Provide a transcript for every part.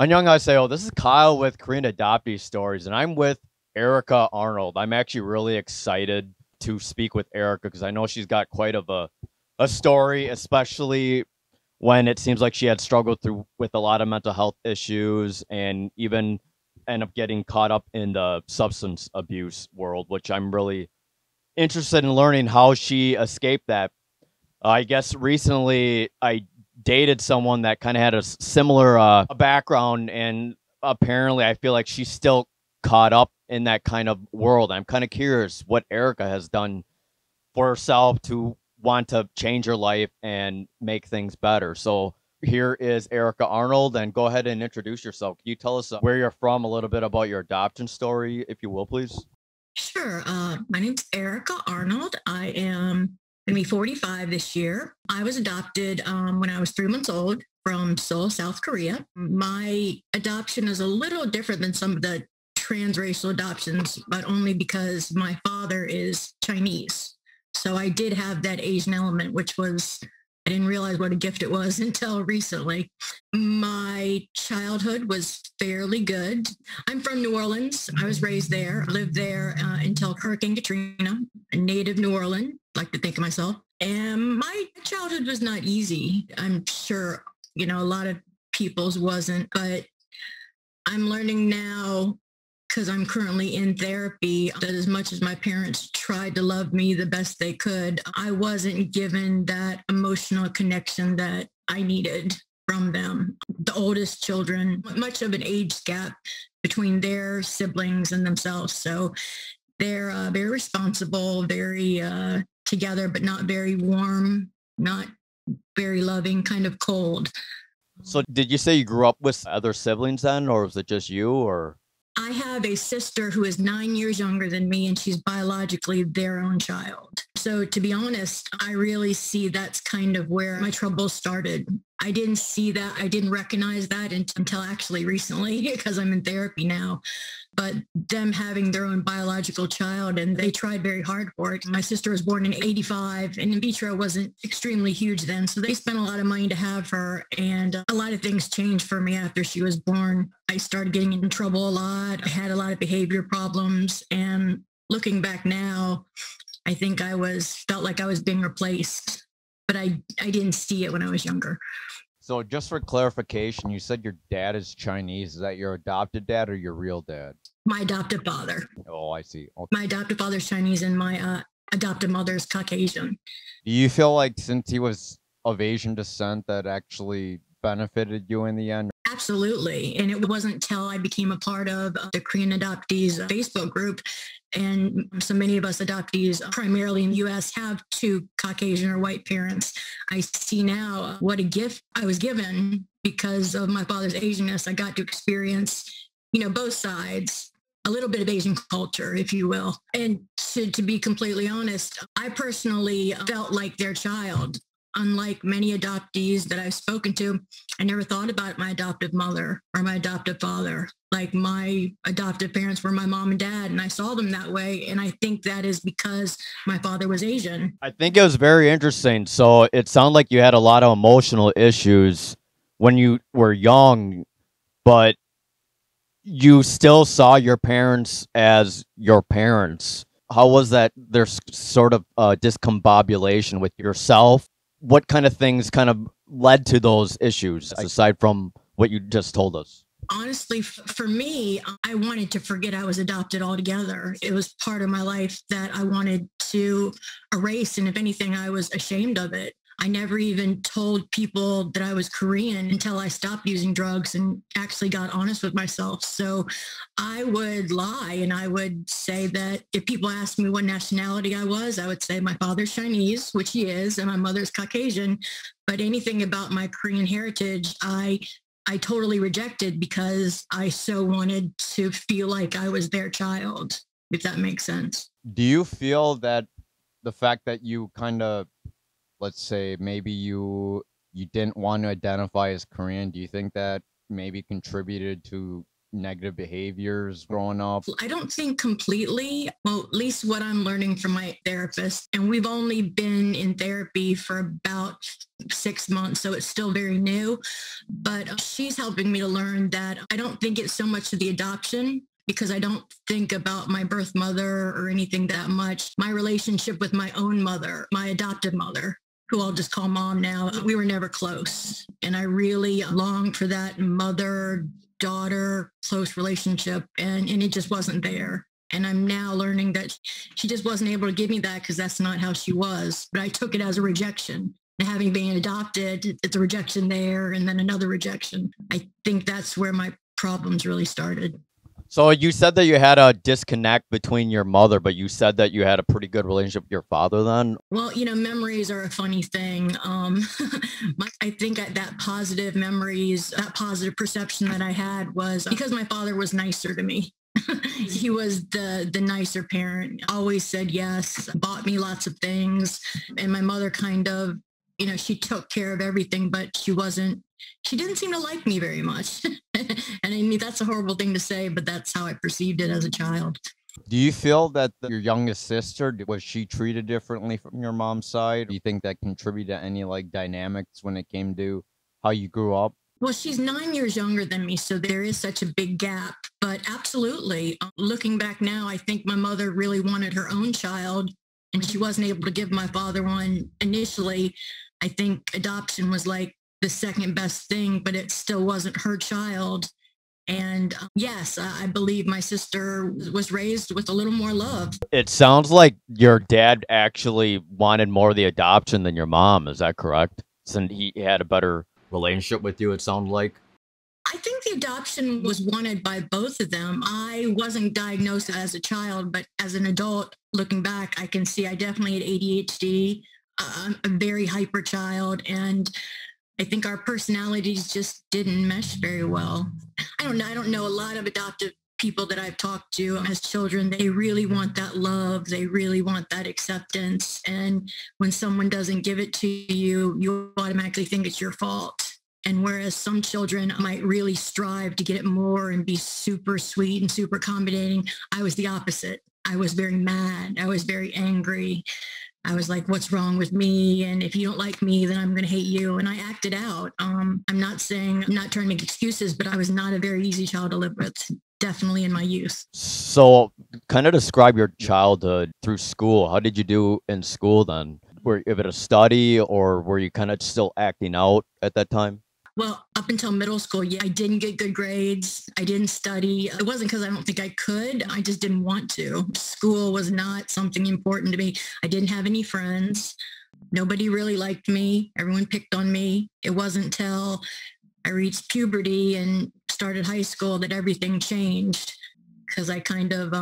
Annyeonghaseyo. This is Kyle with Korean Adoptee Stories, and I'm with Erika Arnold. I'm actually really excited to speak with Erika because I know she's got quite of a story, especially when it seems like she had struggled through with a lot of mental health issues and even end up getting caught up in the substance abuse world, which I'm really interested in learning how she escaped that. I guess recently I dated someone that kind of had a similar background, and apparently I feel like she's still caught up in that kind of world. I'm kind of curious what Erika has done for herself to want to change her life and make things better. So here is Erika Arnold, and go ahead and introduce yourself. Can you tell us where you're from, a little bit about your adoption story, if you will, please? Sure. My name's Erika Arnold. I am going to be 45 this year. I was adopted when I was 3 months old from Seoul, South Korea. My adoption is a little different than some of the transracial adoptions, but only because my father is Chinese. So I did have that Asian element, which was, I didn't realize what a gift it was until recently. My childhood was fairly good. I'm from New Orleans. I was raised there, lived there until Hurricane Katrina, a native New Orleans, like to think of myself. And my childhood was not easy. I'm sure, a lot of people's wasn't, but I'm learning now because I'm currently in therapy that as much as my parents tried to love me the best they could, I wasn't given that emotional connection that I needed from them. The oldest children, much of an age gap between their siblings and themselves. So they're very responsible, very together, but not very warm, not very loving, kind of cold. So did you say you grew up with other siblings then, or was it just you, or? I have a sister who is 9 years younger than me, and she's biologically their own child. So, to be honest, I really see that's kind of where my troubles started. I didn't see that. I didn't recognize that until actually recently because I'm in therapy now. But them having their own biological child, and they tried very hard for it. My sister was born in 85, and in vitro wasn't extremely huge then. So they spent a lot of money to have her. And a lot of things changed for me after she was born. I started getting in trouble a lot. I had a lot of behavior problems. And looking back now, I think felt like I was being replaced, but I didn't see it when I was younger. So just for clarification, you said your dad is Chinese. Is that your adopted dad or your real dad? My adoptive father. Oh, I see. Okay. My adoptive father's Chinese and my adoptive mother's Caucasian. Do you feel like since he was of Asian descent that actually benefited you in the end? Absolutely. And it wasn't until I became a part of the Korean Adoptees Facebook group. And so many of us adoptees, primarily in the US, have two Caucasian or white parents. I see now what a gift I was given because of my father's Asianness. I got to experience, both sides, a little bit of Asian culture, if you will. And to be completely honest, I personally felt like their child. Unlike many adoptees that I've spoken to, I never thought about my adoptive mother or my adoptive father. Like my adoptive parents were my mom and dad, and I saw them that way. And I think that is because my father was Asian. I think it was very interesting. So it sounded like you had a lot of emotional issues when you were young, but you still saw your parents as your parents. How was that? There's sort of discombobulation with yourself. What kind of things kind of led to those issues aside from what you just told us? Honestly, for me, I wanted to forget I was adopted altogether. It was part of my life that I wanted to erase. And if anything, I was ashamed of it. I never even told people that I was Korean until I stopped using drugs and actually got honest with myself. So I would lie and I would say that if people asked me what nationality I was, I would say my father's Chinese, which he is, and my mother's Caucasian. But anything about my Korean heritage, I totally rejected because I so wanted to feel like I was their child, if that makes sense. Do you feel that the fact that you kind of, let's say maybe you didn't want to identify as Korean, do you think that maybe contributed to negative behaviors growing up? I don't think completely. Well, at least what I'm learning from my therapist. And we've only been in therapy for about 6 months, so it's still very new. But she's helping me to learn that I don't think it's so much of the adoption, because I don't think about my birth mother or anything that much. My relationship with my own mother, my adoptive mother, who I'll just call mom now, we were never close. And I really long for that mother-daughter close relationship, and it just wasn't there. And I'm now learning that she just wasn't able to give me that because that's not how she was. But I took it as a rejection. And having been adopted, it's a rejection there and then another rejection. I think that's where my problems really started. So you said that you had a disconnect between your mother, but you said that you had a pretty good relationship with your father then? Well, memories are a funny thing. I think that positive memories, that positive perception that I had was because my father was nicer to me. He was the nicer parent, always said yes, bought me lots of things. And my mother kind of, she took care of everything, but she didn't seem to like me very much. And I mean, that's a horrible thing to say, but that's how I perceived it as a child. Do you feel that your youngest sister, was she treated differently from your mom's side? Do you think that contributed to any dynamics when it came to how you grew up? Well, she's 9 years younger than me, so there is such a big gap. But absolutely, looking back now, I think my mother really wanted her own child, and she wasn't able to give my father one initially. I think adoption was like the second best thing, but it still wasn't her child. And yes, I believe my sister was raised with a little more love. It sounds like your dad actually wanted more of the adoption than your mom. Is that correct? Since he had a better relationship with you, it sounds like. I think the adoption was wanted by both of them. I wasn't diagnosed as a child, but as an adult, looking back, I can see I definitely had ADHD, a very hyper child, and I think our personalities just didn't mesh very well. I don't know a lot of adoptive people that I've talked to as children. They really want that love. They really want that acceptance. And when someone doesn't give it to you, you automatically think it's your fault. And whereas some children might really strive to get it more and be super sweet and super accommodating, I was the opposite. I was very mad. I was very angry. I was like, what's wrong with me? And if you don't like me, then I'm going to hate you. And I acted out. I'm not trying to make excuses, but I was not a very easy child to live with, definitely in my youth. So kind of describe your childhood through school. How did you do in school then? Were you able to study, or were you kind of still acting out at that time? Well, up until middle school, yeah, I didn't get good grades. I didn't study. It wasn't because I don't think I could. I just didn't want to. School was not something important to me. I didn't have any friends. Nobody really liked me. Everyone picked on me. It wasn't until I reached puberty and started high school that everything changed, because I kind of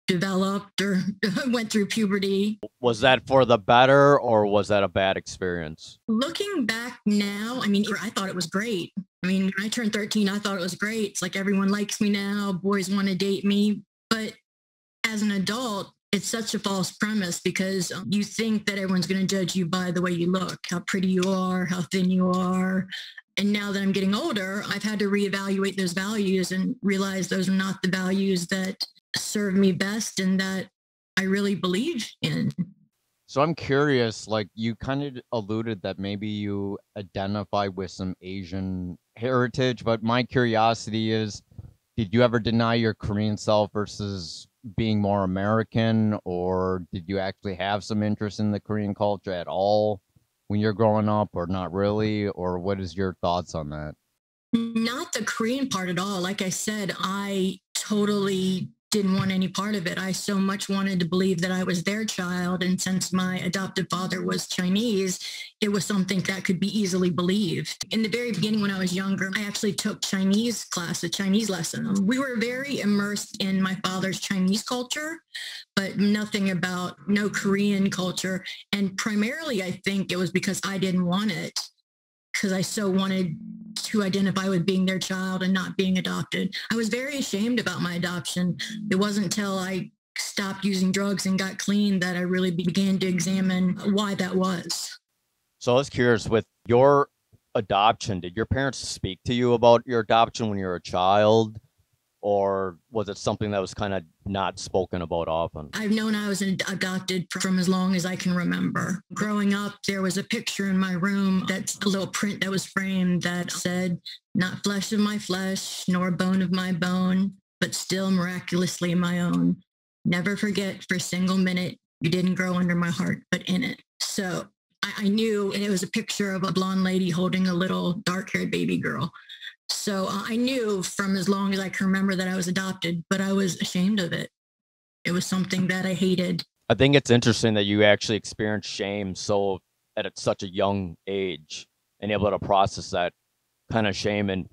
developed or went through puberty. Was that for the better, or was that a bad experience? Looking back now, I mean, I thought it was great. I mean, when I turned 13, I thought it was great. It's like everyone likes me now. Boys want to date me. But as an adult, it's such a false premise, because you think that everyone's going to judge you by the way you look, how pretty you are, how thin you are. And now that I'm getting older, I've had to reevaluate those values and realize those are not the values that serve me best and that I really believe in. So I'm curious, you kind of alluded that maybe you identify with some Asian heritage, but my curiosity is, did you ever deny your Korean self versus being more American, or did you actually have some interest in the Korean culture at all when you're growing up, or not really? Or what is your thoughts on that? Not the Korean part at all. Like I said, I totally didn't want any part of it. I so much wanted to believe that I was their child. And since my adoptive father was Chinese, it was something that could be easily believed. In the very beginning, when I was younger, I actually took Chinese class, a Chinese lesson. We were very immersed in my father's Chinese culture, but no Korean culture. And primarily, I think it was because I didn't want it, because I so wanted to identify with being their child and not being adopted. I was very ashamed about my adoption. It wasn't until I stopped using drugs and got clean that I really began to examine why that was. So I was curious, with your adoption, did your parents speak to you about your adoption when you were a child? or was it something that was kind of not spoken about often? I've known I was adopted from as long as I can remember. Growing up, there was a picture in my room, that's a little print that was framed that said, "Not flesh of my flesh, nor bone of my bone, but still miraculously my own. Never forget for a single minute, you didn't grow under my heart, but in it." So I knew, and it was a picture of a blonde lady holding a little dark-haired baby girl. So I knew from as long as I can remember that I was adopted, but I was ashamed of it. It was something that I hated. I think it's interesting that you actually experienced shame so at such a young age and able to process that kind of shame. And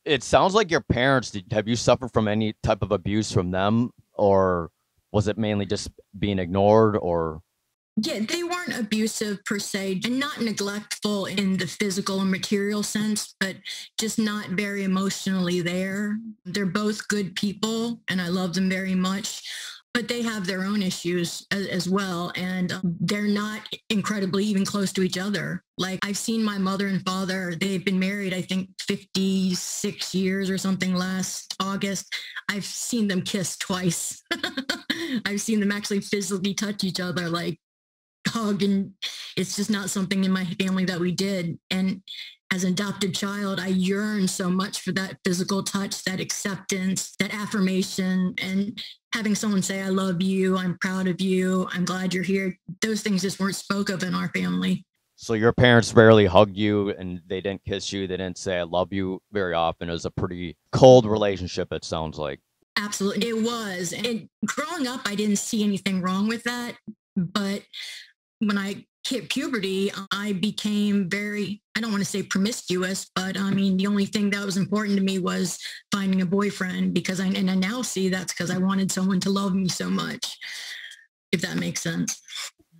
it sounds like your parents, have you suffered from any type of abuse from them, or was it mainly just being ignored? Or Yeah, they weren't abusive per se, and not neglectful in the physical and material sense, but just not very emotionally there. They're both good people, and I love them very much, but they have their own issues as well. And they're not incredibly even close to each other. Like, I've seen my mother and father, they've been married, I think 56 years or something last August. I've seen them kiss twice. I've seen them actually physically touch each other, like hug, and it's just not something in my family that we did. And as an adopted child, I yearned so much for that physical touch, that acceptance, that affirmation, and having someone say, "I love you, I'm proud of you, I'm glad you're here." Those things just weren't spoke of in our family. so your parents rarely hugged you and they didn't kiss you, they didn't say I love you very often. It was a pretty cold relationship, it sounds like. Absolutely. It was. And growing up, I didn't see anything wrong with that. But when I hit puberty, I became very, I don't want to say promiscuous, but I mean, the only thing that was important to me was finding a boyfriend, because I now see that's because I wanted someone to love me so much, if that makes sense.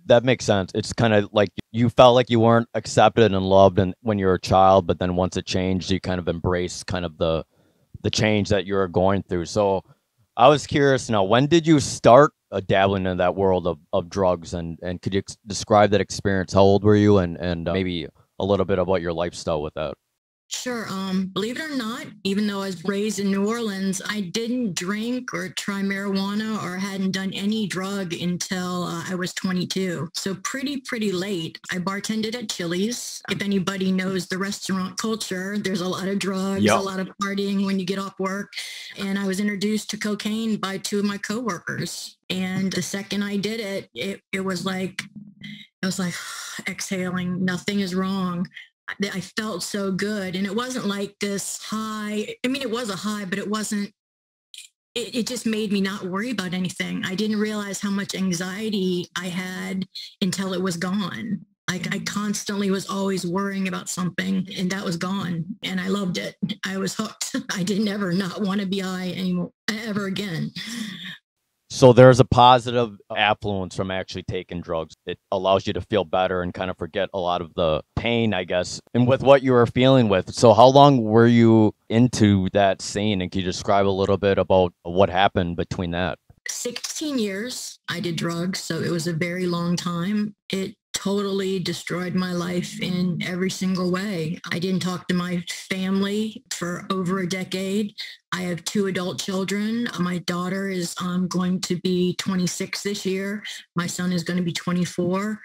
That makes sense. It's kind of like you felt like you weren't accepted and loved and when you were a child, but then once it changed, you kind of embraced kind of the change that you were going through. So I was curious now, when did you start dabbling in that world of drugs, and could you describe that experience? How old were you, and maybe a little bit about your lifestyle with that? Sure. Believe it or not, even though I was raised in New Orleans, I didn't drink or try marijuana or hadn't done any drug until I was 22. So pretty late. I bartended at Chili's. If anybody knows the restaurant culture, there's a lot of drugs, Yep. a lot of partying when you get off work. And I was introduced to cocaine by two of my coworkers. And the second I did it, it was like, exhaling, nothing is wrong. I felt so good. And it wasn't like this high. I mean, it was a high, but it wasn't, it just made me not worry about anything. I didn't realize how much anxiety I had until it was gone. Like, I constantly was always worrying about something, and that was gone. And I loved it. I was hooked. I didn't ever not want to be high anymore, ever again. So there's a positive affluence from actually taking drugs. It allows you to feel better and kind of forget a lot of the pain, I guess, and with what you were feeling with. So how long were you into that scene? And can you describe a little bit about what happened between that? 16 years I did drugs, so it was a very long time. It totally destroyed my life in every single way. I didn't talk to my family for over a decade. I have two adult children. My daughter is going to be 26 this year. My son is going to be 24.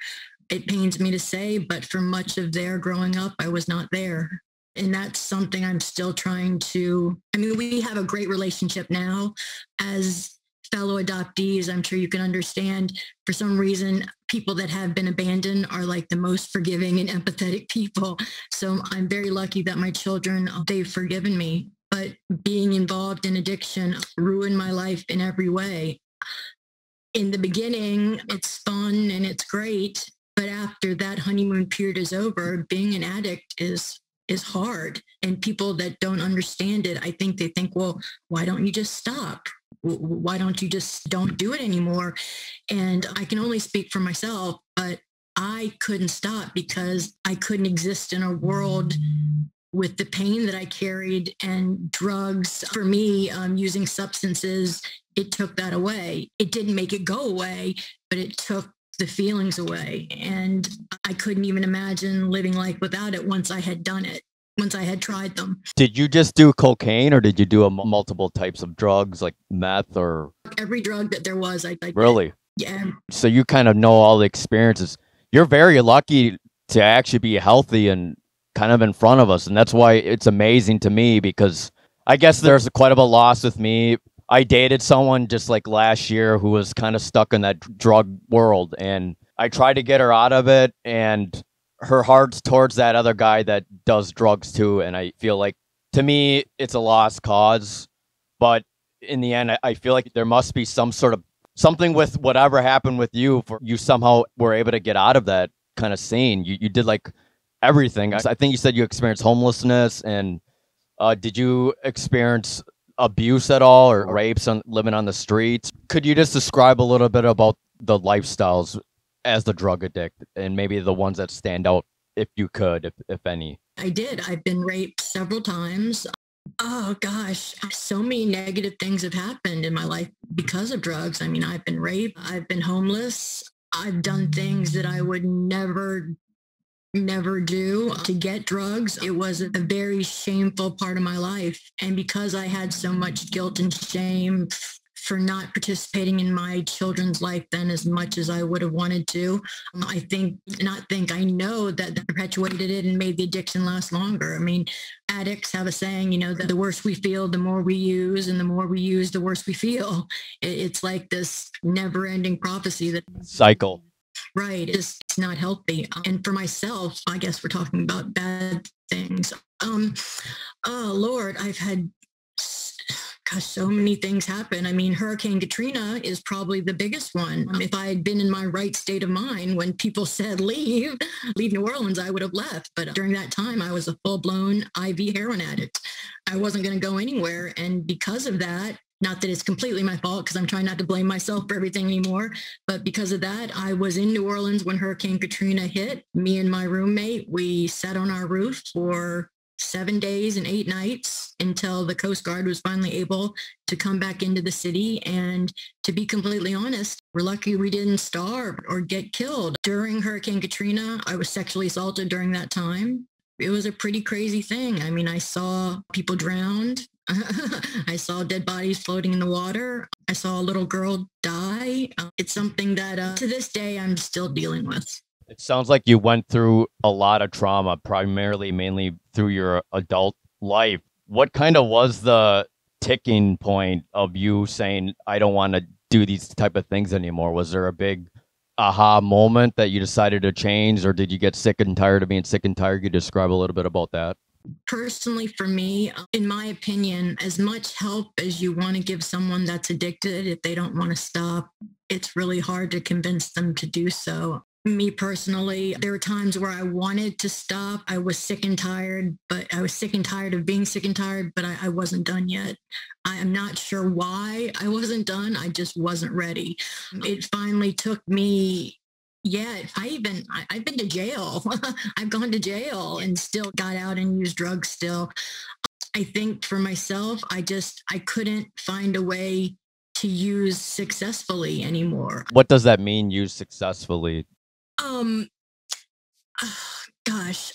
It pains me to say, but for much of their growing up, I was not there. And that's something I'm still trying to, I mean, we have a great relationship now as fellow adoptees. I'm sure you can understand, for some reason, people that have been abandoned are like the most forgiving and empathetic people. So I'm very lucky that my children, they've forgiven me. But being involved in addiction ruined my life in every way. In the beginning, it's fun and it's great. But after that honeymoon period is over, being an addict is hard. And people that don't understand it, I think they think, well, why don't you just stop? Why don't you just don't do it anymore? And I can only speak for myself, but I couldn't stop because I couldn't exist in a world with the pain that I carried. And drugs, for me, using substances, it took that away. It didn't make it go away, but it took the feelings away. And I couldn't even imagine living life without it once I had done it. once I had tried them. Did you just do cocaine or did you do multiple types of drugs like meth or? Every drug that there was, I Really? yeah. So you kind of know all the experiences. You're very lucky to actually be healthy and kind of in front of us. And that's why it's amazing to me, because I guess there's quite of a loss with me. I dated someone just like last year who was kind of stuck in that drug world, and I tried to get her out of it, and her heart's towards that other guy that does drugs too. And I feel like, to me, it's a lost cause. But in the end, I feel like there must be some sort of something with whatever happened with you, for you somehow were able to get out of that kind of scene. You did like everything. I think you said you experienced homelessness, and did you experience abuse at all, or rapes on living on the streets? Could you just describe a little bit about the lifestyles as the drug addict, and maybe the ones that stand out, if you could, if any? I did. I've been raped several times. Oh gosh, so many negative things have happened in my life because of drugs. I mean, I've been raped, I've been homeless, I've done things that I would never do to get drugs. It was a very shameful part of my life. And because I had so much guilt and shame for not participating in my children's life then as much as I would have wanted to, I know that perpetuated it and made the addiction last longer. I mean, addicts have a saying, that the worse we feel, the more we use, and the more we use, the worse we feel. It's like this never ending prophecy that Cycle. Right. It's not healthy. And for myself, I guess we're talking about bad things. Oh Lord, I've had so many things happen. I mean, Hurricane Katrina is probably the biggest one. If I had been in my right state of mind when people said leave New Orleans, I would have left. But during that time, I was a full-blown IV heroin addict. I wasn't going to go anywhere. And because of that, not that it's completely my fault, because I'm trying not to blame myself for everything anymore, but because of that, I was in New Orleans when Hurricane Katrina hit. Me and my roommate, we sat on our roof for 7 days and 8 nights until the Coast Guard was finally able to come back into the city. And to be completely honest, we're lucky we didn't starve or get killed. During Hurricane Katrina, I was sexually assaulted during that time. It was a pretty crazy thing. I mean, I saw people drowned. I saw dead bodies floating in the water. I saw a little girl die. It's something that to this day I'm still dealing with. It sounds like you went through a lot of trauma, mainly through your adult life. What kind of was the ticking point of you saying, I don't want to do these type of things anymore? Was there a big aha moment that you decided to change, or did you get sick and tired of being sick and tired? Could you describe a little bit about that? Personally, for me, in my opinion, as much help as you want to give someone that's addicted, if they don't want to stop, it's really hard to convince them to do so. Me personally, there were times where I wanted to stop. I was sick and tired, but I was sick and tired of being sick and tired, but I wasn't done yet. I am not sure why I wasn't done. I just wasn't ready. It finally took me. Yeah, I've been to jail. I've gone to jail and still got out and used drugs still. I think for myself, I couldn't find a way to use successfully anymore. What does that mean, use successfully? Gosh,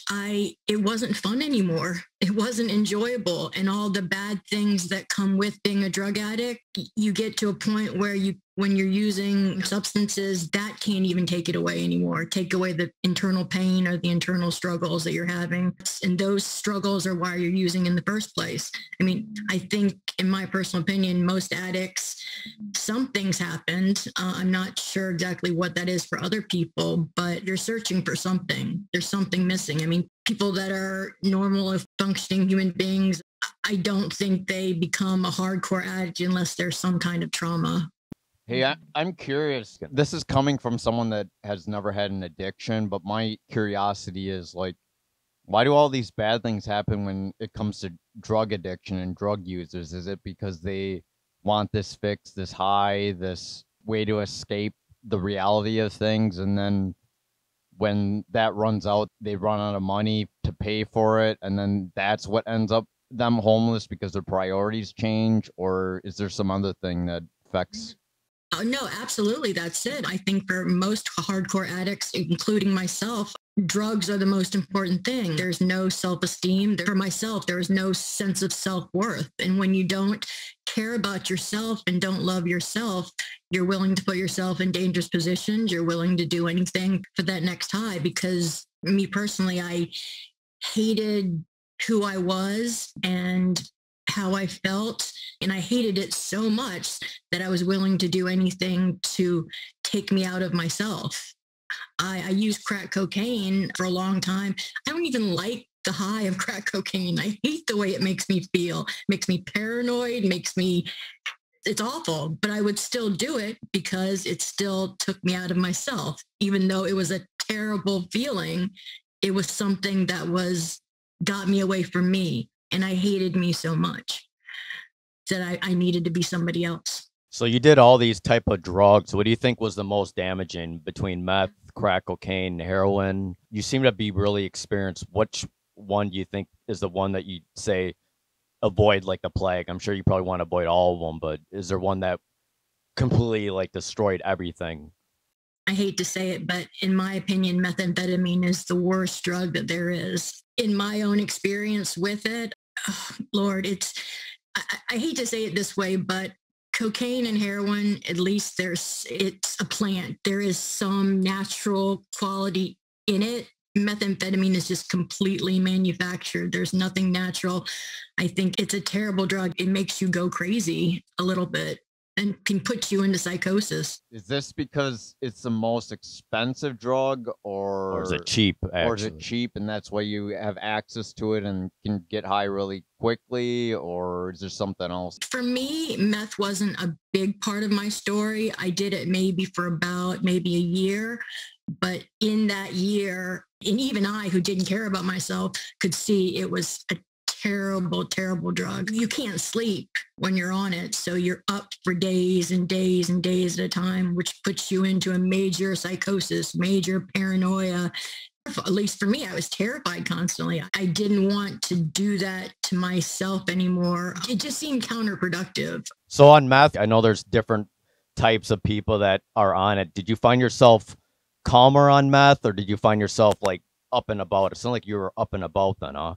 it wasn't fun anymore. It wasn't enjoyable. And all the bad things that come with being a drug addict, you get to a point where when you're using substances, that can't even take it away anymore. Take away the internal pain or the internal struggles that you're having. And those struggles are why you're using in the first place. I mean, I think in my personal opinion, most addicts, something's happened. I'm not sure exactly what that is for other people, but you're searching for something. There's something missing. I mean, people that are normal, functioning human beings, I don't think they become a hardcore addict unless there's some kind of trauma. Hey, I'm curious. This is coming from someone that has never had an addiction, but my curiosity is like, why do all these bad things happen when it comes to drug addiction and drug users? Is it because they want this fix, this high, this way to escape the reality of things, and then when that runs out, they run out of money to pay for it, and then that's what ends up them homeless because their priorities change? Or is there some other thing that affects? Oh, no, absolutely. That's it. I think for most hardcore addicts, including myself, drugs are the most important thing. There's no self-esteem. For myself, there is no sense of self-worth. And when you don't care about yourself and don't love yourself, you're willing to put yourself in dangerous positions. You're willing to do anything for that next high. Because me personally, I hated who I was and how I felt. And I hated it so much that I was willing to do anything to take me out of myself. I used crack cocaine for a long time. I don't even like the high of crack cocaine. I hate the way it makes me feel. It makes me paranoid, it's awful, but I would still do it because it still took me out of myself. Even though it was a terrible feeling, it was something that got me away from me. And I hated me so much that I needed to be somebody else. So you did all these type of drugs. What do you think was the most damaging between meth, crack cocaine, heroin? You seem to be really experienced. Which one do you think is the one that you say avoid like the plague? I'm sure you probably want to avoid all of them, but is there one that completely like destroyed everything? I hate to say it, but in my opinion, methamphetamine is the worst drug that there is. In my own experience with it, oh, Lord, I hate to say it this way, but cocaine and heroin, at least it's a plant. There is some natural quality in it. Methamphetamine is just completely manufactured. There's nothing natural. I think it's a terrible drug. It makes you go crazy a little bit and can put you into psychosis. Is this because it's the most expensive drug, Or is it cheap? Actually? Or is it cheap and that's why you have access to it and can get high really quickly? Or is there something else? For me, meth wasn't a big part of my story. I did it maybe for about maybe a year. But in that year, and even I, who didn't care about myself, could see it was a terrible, terrible drug. You can't sleep when you're on it. So you're up for days and days and days at a time, which puts you into a major psychosis, major paranoia. At least for me, I was terrified constantly. I didn't want to do that to myself anymore. It just seemed counterproductive. So on meth, I know there's different types of people that are on it. Did you find yourself calmer on meth, or did you find yourself like up and about? It sounded like you were up and about then, huh?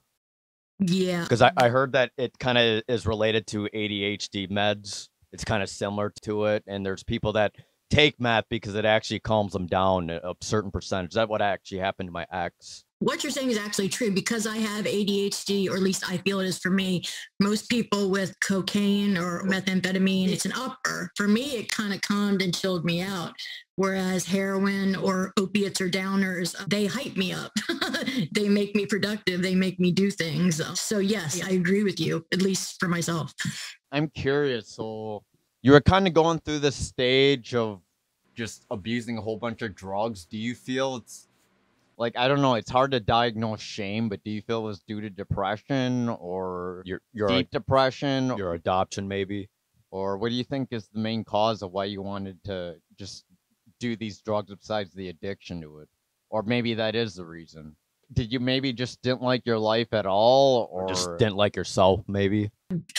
Yeah. Because I heard that it kind of is related to ADHD meds. It's kind of similar to it. And there's people that take meth because it actually calms them down a certain percentage. That's what actually happened to my ex. What you're saying is actually true because I have ADHD, or at least I feel it is for me. Most people with cocaine or methamphetamine, it's an upper. For me, it kind of calmed and chilled me out. Whereas heroin or opiates or downers, they hype me up. They make me productive. They make me do things. So yes, I agree with you, at least for myself. I'm curious. So you were kind of going through this stage of just abusing a whole bunch of drugs. Do you feel it's like, I don't know, it's hard to diagnose shame, but do you feel it was due to depression or Your deep depression? your adoption, maybe? Or what do you think is the main cause of why you wanted to just do these drugs besides the addiction to it? Or maybe that is the reason. Did you maybe just didn't like your life at all? Or Just didn't like yourself, maybe?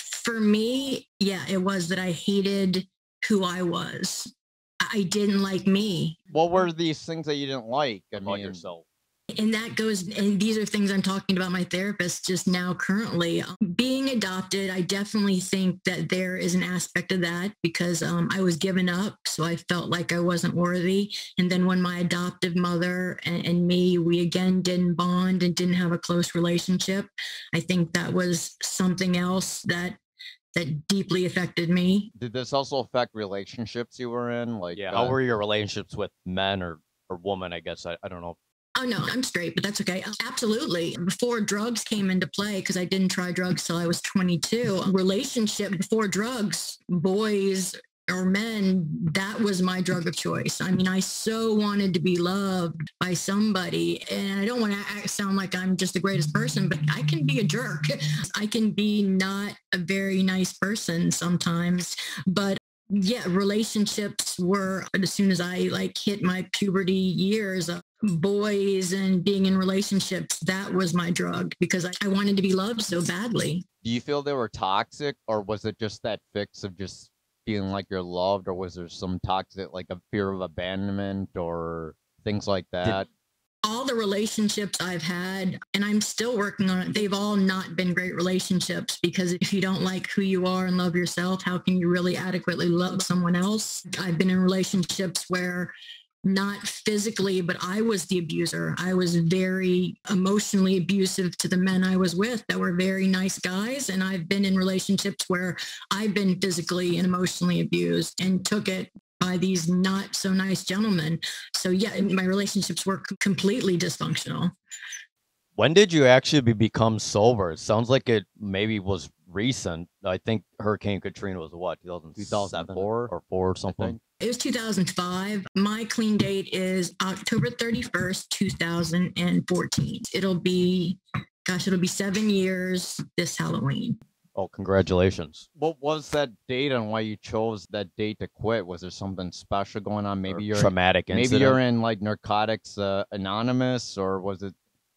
For me, yeah, it was that I hated who I was. I didn't like me. what were these things that you didn't like? I About mean, yourself. And that goes, and these are things I'm talking about my therapist just now currently. Being adopted, I definitely think that there is an aspect of that because I was given up. So I felt like I wasn't worthy. And then when my adoptive mother and me, we again didn't bond and didn't have a close relationship, I think that was something else that deeply affected me. did this also affect relationships you were in? Like, Yeah. How were your relationships with men or women? I guess I don't know. Oh, no, I'm straight, but that's okay. Absolutely. Before drugs came into play, because I didn't try drugs till I was 22, relationship before drugs, boys or men, that was my drug of choice. I mean, I so wanted to be loved by somebody. And I don't want to sound like I'm just the greatest person, but I can be a jerk. I can be not a very nice person sometimes, but yeah, relationships were, as soon as I hit my puberty years, boys and being in relationships, that was my drug because I wanted to be loved so badly. do you feel they were toxic, or was it just that fix of just feeling like you're loved, or was there some toxic, like a fear of abandonment or things like that? All the relationships I've had, and I'm still working on it, they've all not been great relationships, because if you don't like who you are and love yourself, how can you really adequately love someone else? I've been in relationships where, not physically, but I was the abuser. I was very emotionally abusive to the men I was with that were very nice guys. And I've been in relationships where I've been physically and emotionally abused and took it by these not so nice gentlemen. So yeah, my relationships were completely dysfunctional. When did you actually become sober? It sounds like it maybe was recent. I think Hurricane Katrina was what, 2004 or 4 or something? It was 2005. My clean date is October 31st, 2014. It'll be 7 years this Halloween. Oh, congratulations. What was that date and why you chose that date to quit? Was there something special going on? Maybe you're traumatic incident. Maybe you're in like Narcotics Anonymous, or was it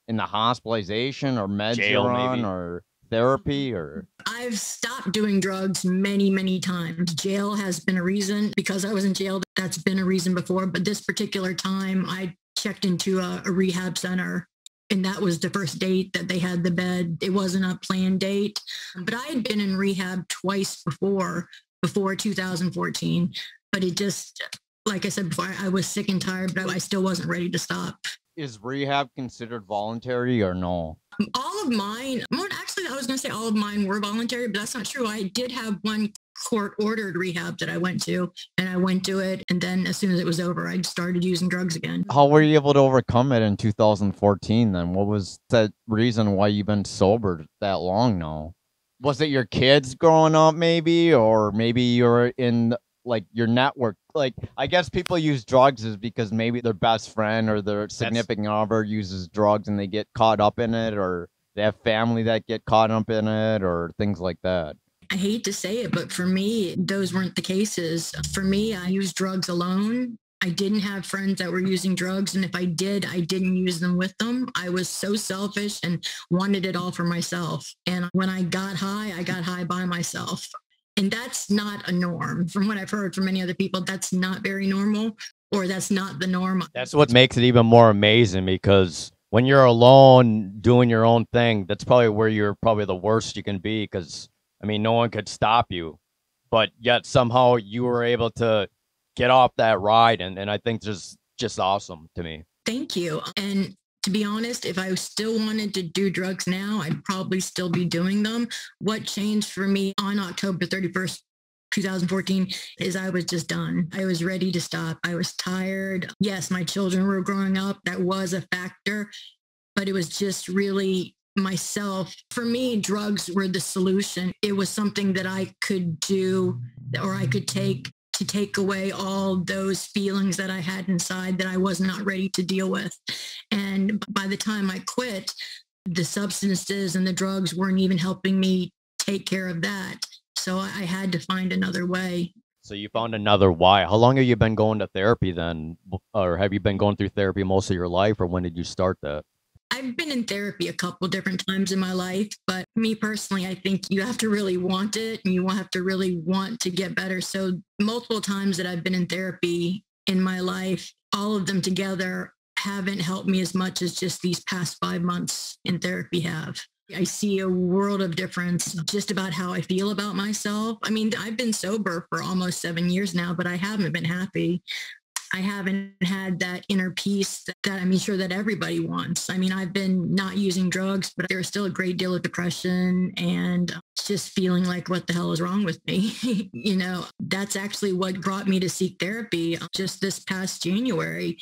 in the hospitalization or meds Jail, you're on, maybe, or therapy? Or I've stopped doing drugs many, many times. Jail has been a reason. Because I was in jail, that's been a reason before. But this particular time, I checked into a rehab center, and that was the first date that they had the bed. It wasn't a planned date. But I had been in rehab twice before 2014. But it just, like I said before, I was sick and tired, but I still wasn't ready to stop. is rehab considered voluntary or no? All of mine, well, actually, I was going to say all of mine were voluntary, but that's not true. I did have one court-ordered rehab that I went to, and I went to it, and then as soon as it was over, I started using drugs again. How were you able to overcome it in 2014 then? What was that reason why you've been sober that long now? Was it your kids growing up maybe, or maybe you're in like your network? Like, I guess people use drugs is because maybe their best friend or their significant other uses drugs and they get caught up in it, or they have family that get caught up in it, or things like that. I hate to say it, but for me, those weren't the cases. For me, I used drugs alone. I didn't have friends that were using drugs. And if I did, I didn't use them with them. I was so selfish and wanted it all for myself. And when I got high by myself. And that's not a norm. From what I've heard from many other people, that's not very normal, or that's not the norm. That's what makes it even more amazing, because when you're alone doing your own thing, that's probably where you're probably the worst you can be, because, I mean, no one could stop you. But yet somehow you were able to get off that ride, and I think just awesome to me. Thank you. And to be honest, if I still wanted to do drugs now, I'd probably still be doing them. What changed for me on October 31st, 2014 is I was just done. I was ready to stop. I was tired. Yes, my children were growing up. That was a factor, but it was just really myself. For me, drugs were the solution. It was something that I could do, or I could take to take away all those feelings that I had inside that I was not ready to deal with. And by the time I quit, the substances and the drugs weren't even helping me take care of that. So I had to find another way. So you found another why. How long have you been going to therapy then? Or have you been going through therapy most of your life, or when did you start that? I've been in therapy a couple different times in my life, but me personally, I think you have to really want it, and you have to really want to get better. So multiple times that I've been in therapy in my life, all of them together haven't helped me as much as just these past 5 months in therapy have. I see a world of difference just about how I feel about myself. I mean, I've been sober for almost 7 years now, but I haven't been happy. I haven't had that inner peace that I'm sure that everybody wants. I mean, I've been not using drugs, but there's still a great deal of depression and just feeling like, what the hell is wrong with me? You know, that's actually what brought me to seek therapy just this past January,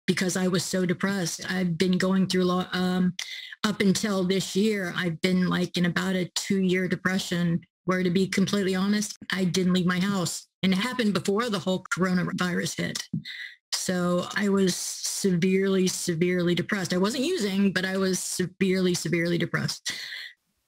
because I was so depressed. I've been going through up until this year, I've been like in about a 2-year depression, where, to be completely honest, I didn't leave my house. And it happened before the whole coronavirus hit. So I was severely, severely depressed. I wasn't using, but I was severely, severely depressed.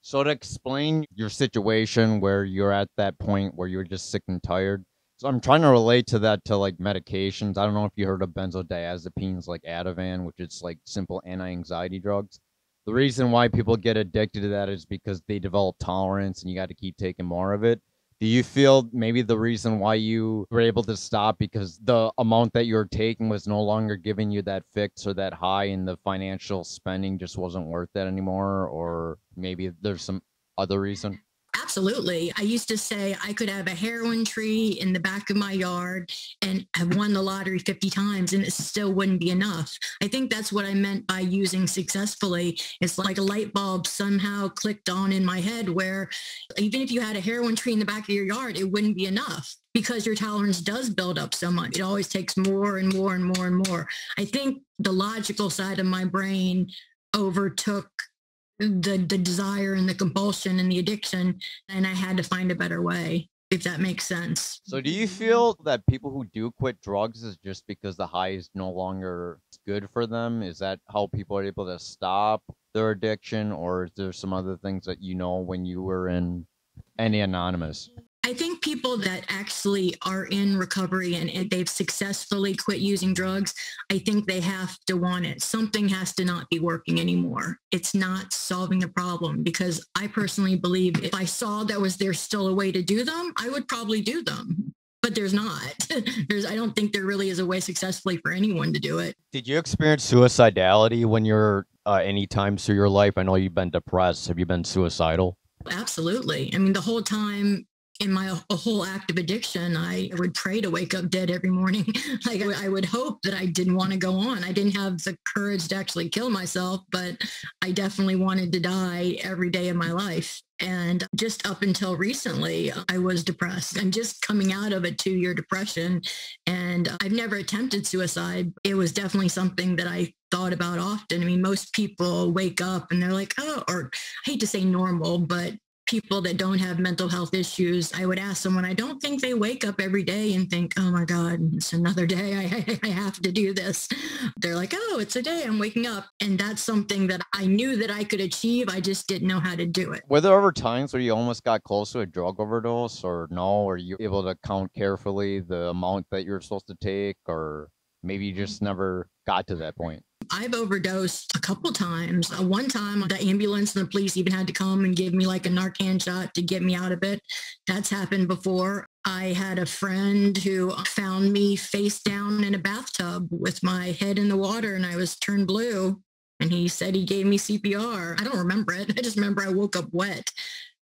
So to explain your situation where you're at that point where you're just sick and tired. So I'm trying to relate to that to like medications. I don't know if you heard of benzodiazepines like Ativan, which is like simple anti-anxiety drugs. The reason why people get addicted to that is because they develop tolerance and you got to keep taking more of it. Do you feel maybe the reason why you were able to stop because the amount that you were taking was no longer giving you that fix or that high, and the financial spending just wasn't worth it anymore? Or maybe there's some other reason? Absolutely. I used to say I could have a heroin tree in the back of my yard and have won the lottery 50 times and it still wouldn't be enough. I think that's what I meant by using successfully. It's like a light bulb somehow clicked on in my head where even if you had a heroin tree in the back of your yard, it wouldn't be enough because your tolerance does build up so much. It always takes more and more and more and more. I think the logical side of my brain overtook the desire and the compulsion and the addiction, and I had to find a better way, if that makes sense. So do you feel that people who do quit drugs is just because the high is no longer good for them? Is that how people are able to stop their addiction, or is there some other things that you know when you were in any Anonymous? I think people that actually are in recovery and they've successfully quit using drugs, I think they have to want it. Something has to not be working anymore. It's not solving the problem, because I personally believe if I saw there's still a way to do them, I would probably do them. But there's not. I don't think there really is a way successfully for anyone to do it. Did you experience suicidality when you're any times through your life? I know you've been depressed. Have you been suicidal? Absolutely. I mean, the whole time in my whole active addiction, I would pray to wake up dead every morning. Like I would hope that I didn't want to go on. I didn't have the courage to actually kill myself, but I definitely wanted to die every day of my life. And just up until recently, I was depressed. I'm just coming out of a 2-year depression, and I've never attempted suicide. It was definitely something that I thought about often. I mean, most people wake up and they're like, oh, or I hate to say normal, but people that don't have mental health issues, I would ask someone, I don't think they wake up every day and think, oh my God, it's another day. I have to do this. They're like, oh, it's a day I'm waking up. And that's something that I knew that I could achieve. I just didn't know how to do it. Were there ever times where you almost got close to a drug overdose, or no? Were you able to count carefully the amount that you're supposed to take, or maybe you just never got to that point? I've overdosed a couple times. One time, the ambulance and the police even had to come and give me like a Narcan shot to get me out of it. That's happened before. I had a friend who found me face down in a bathtub with my head in the water and I was turned blue. And he said he gave me CPR. I don't remember it. I just remember I woke up wet.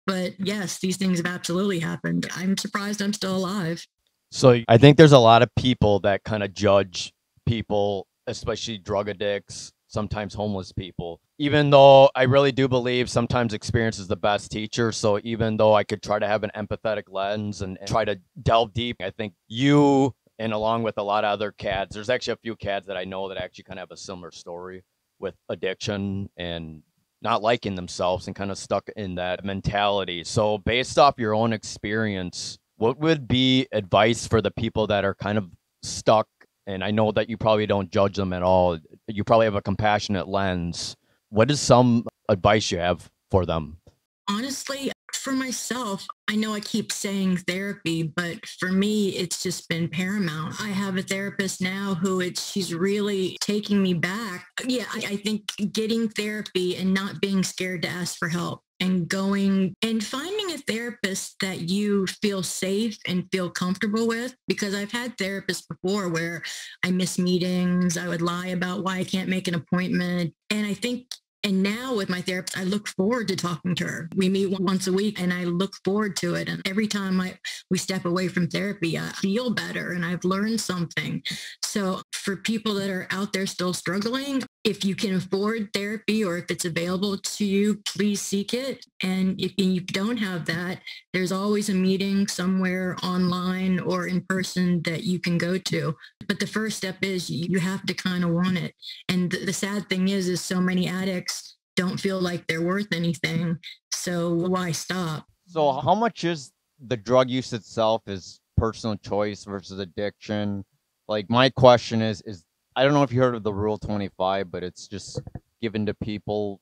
But yes, these things have absolutely happened. I'm surprised I'm still alive. So I think there's a lot of people that kind of judge people, especially drug addicts, sometimes homeless people, even though I really do believe sometimes experience is the best teacher. So even though I could try to have an empathetic lens and try to delve deep, I think you, and along with a lot of other KADS, there's actually a few KADS that I know that actually kind of have a similar story with addiction and not liking themselves and kind of stuck in that mentality. So based off your own experience, what would be advice for the people that are kind of stuck? And I know that you probably don't judge them at all. You probably have a compassionate lens. What is some advice you have for them? Honestly, for myself, I know I keep saying therapy, but for me, it's just been paramount. I have a therapist now she's really taking me back. Yeah, I think getting therapy and not being scared to ask for help and going and finding a therapist that you feel safe and feel comfortable with, because I've had therapists before where I miss meetings. I would lie about why I can't make an appointment. And I think and now with my therapist, I look forward to talking to her. We meet once a week and I look forward to it. And every time we step away from therapy, I feel better and I've learned something. So for people that are out there still struggling, if you can afford therapy or if it's available to you, please seek it. And if you don't have that, there's always a meeting somewhere online or in person that you can go to. But the first step is you have to kind of want it. And the sad thing is so many addicts don't feel like they're worth anything. So why stop? So how much is the drug use itself is personal choice versus addiction? Like my question is I don't know if you heard of the Rule 25, but it's just given to people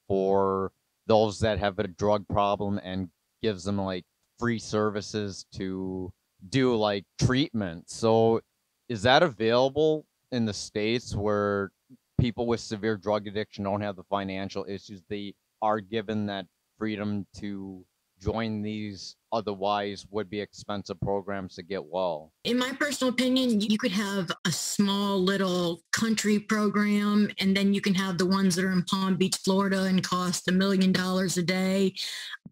for those that have a drug problem and gives them like free services to do like treatment. So is that available in the States where people with severe drug addiction don't have the financial issues? They are given that freedom to join these otherwise would be expensive programs to get well? In my personal opinion, you could have a small little country program, and then you can have the ones that are in Palm Beach, Florida, and cost $1 million a day.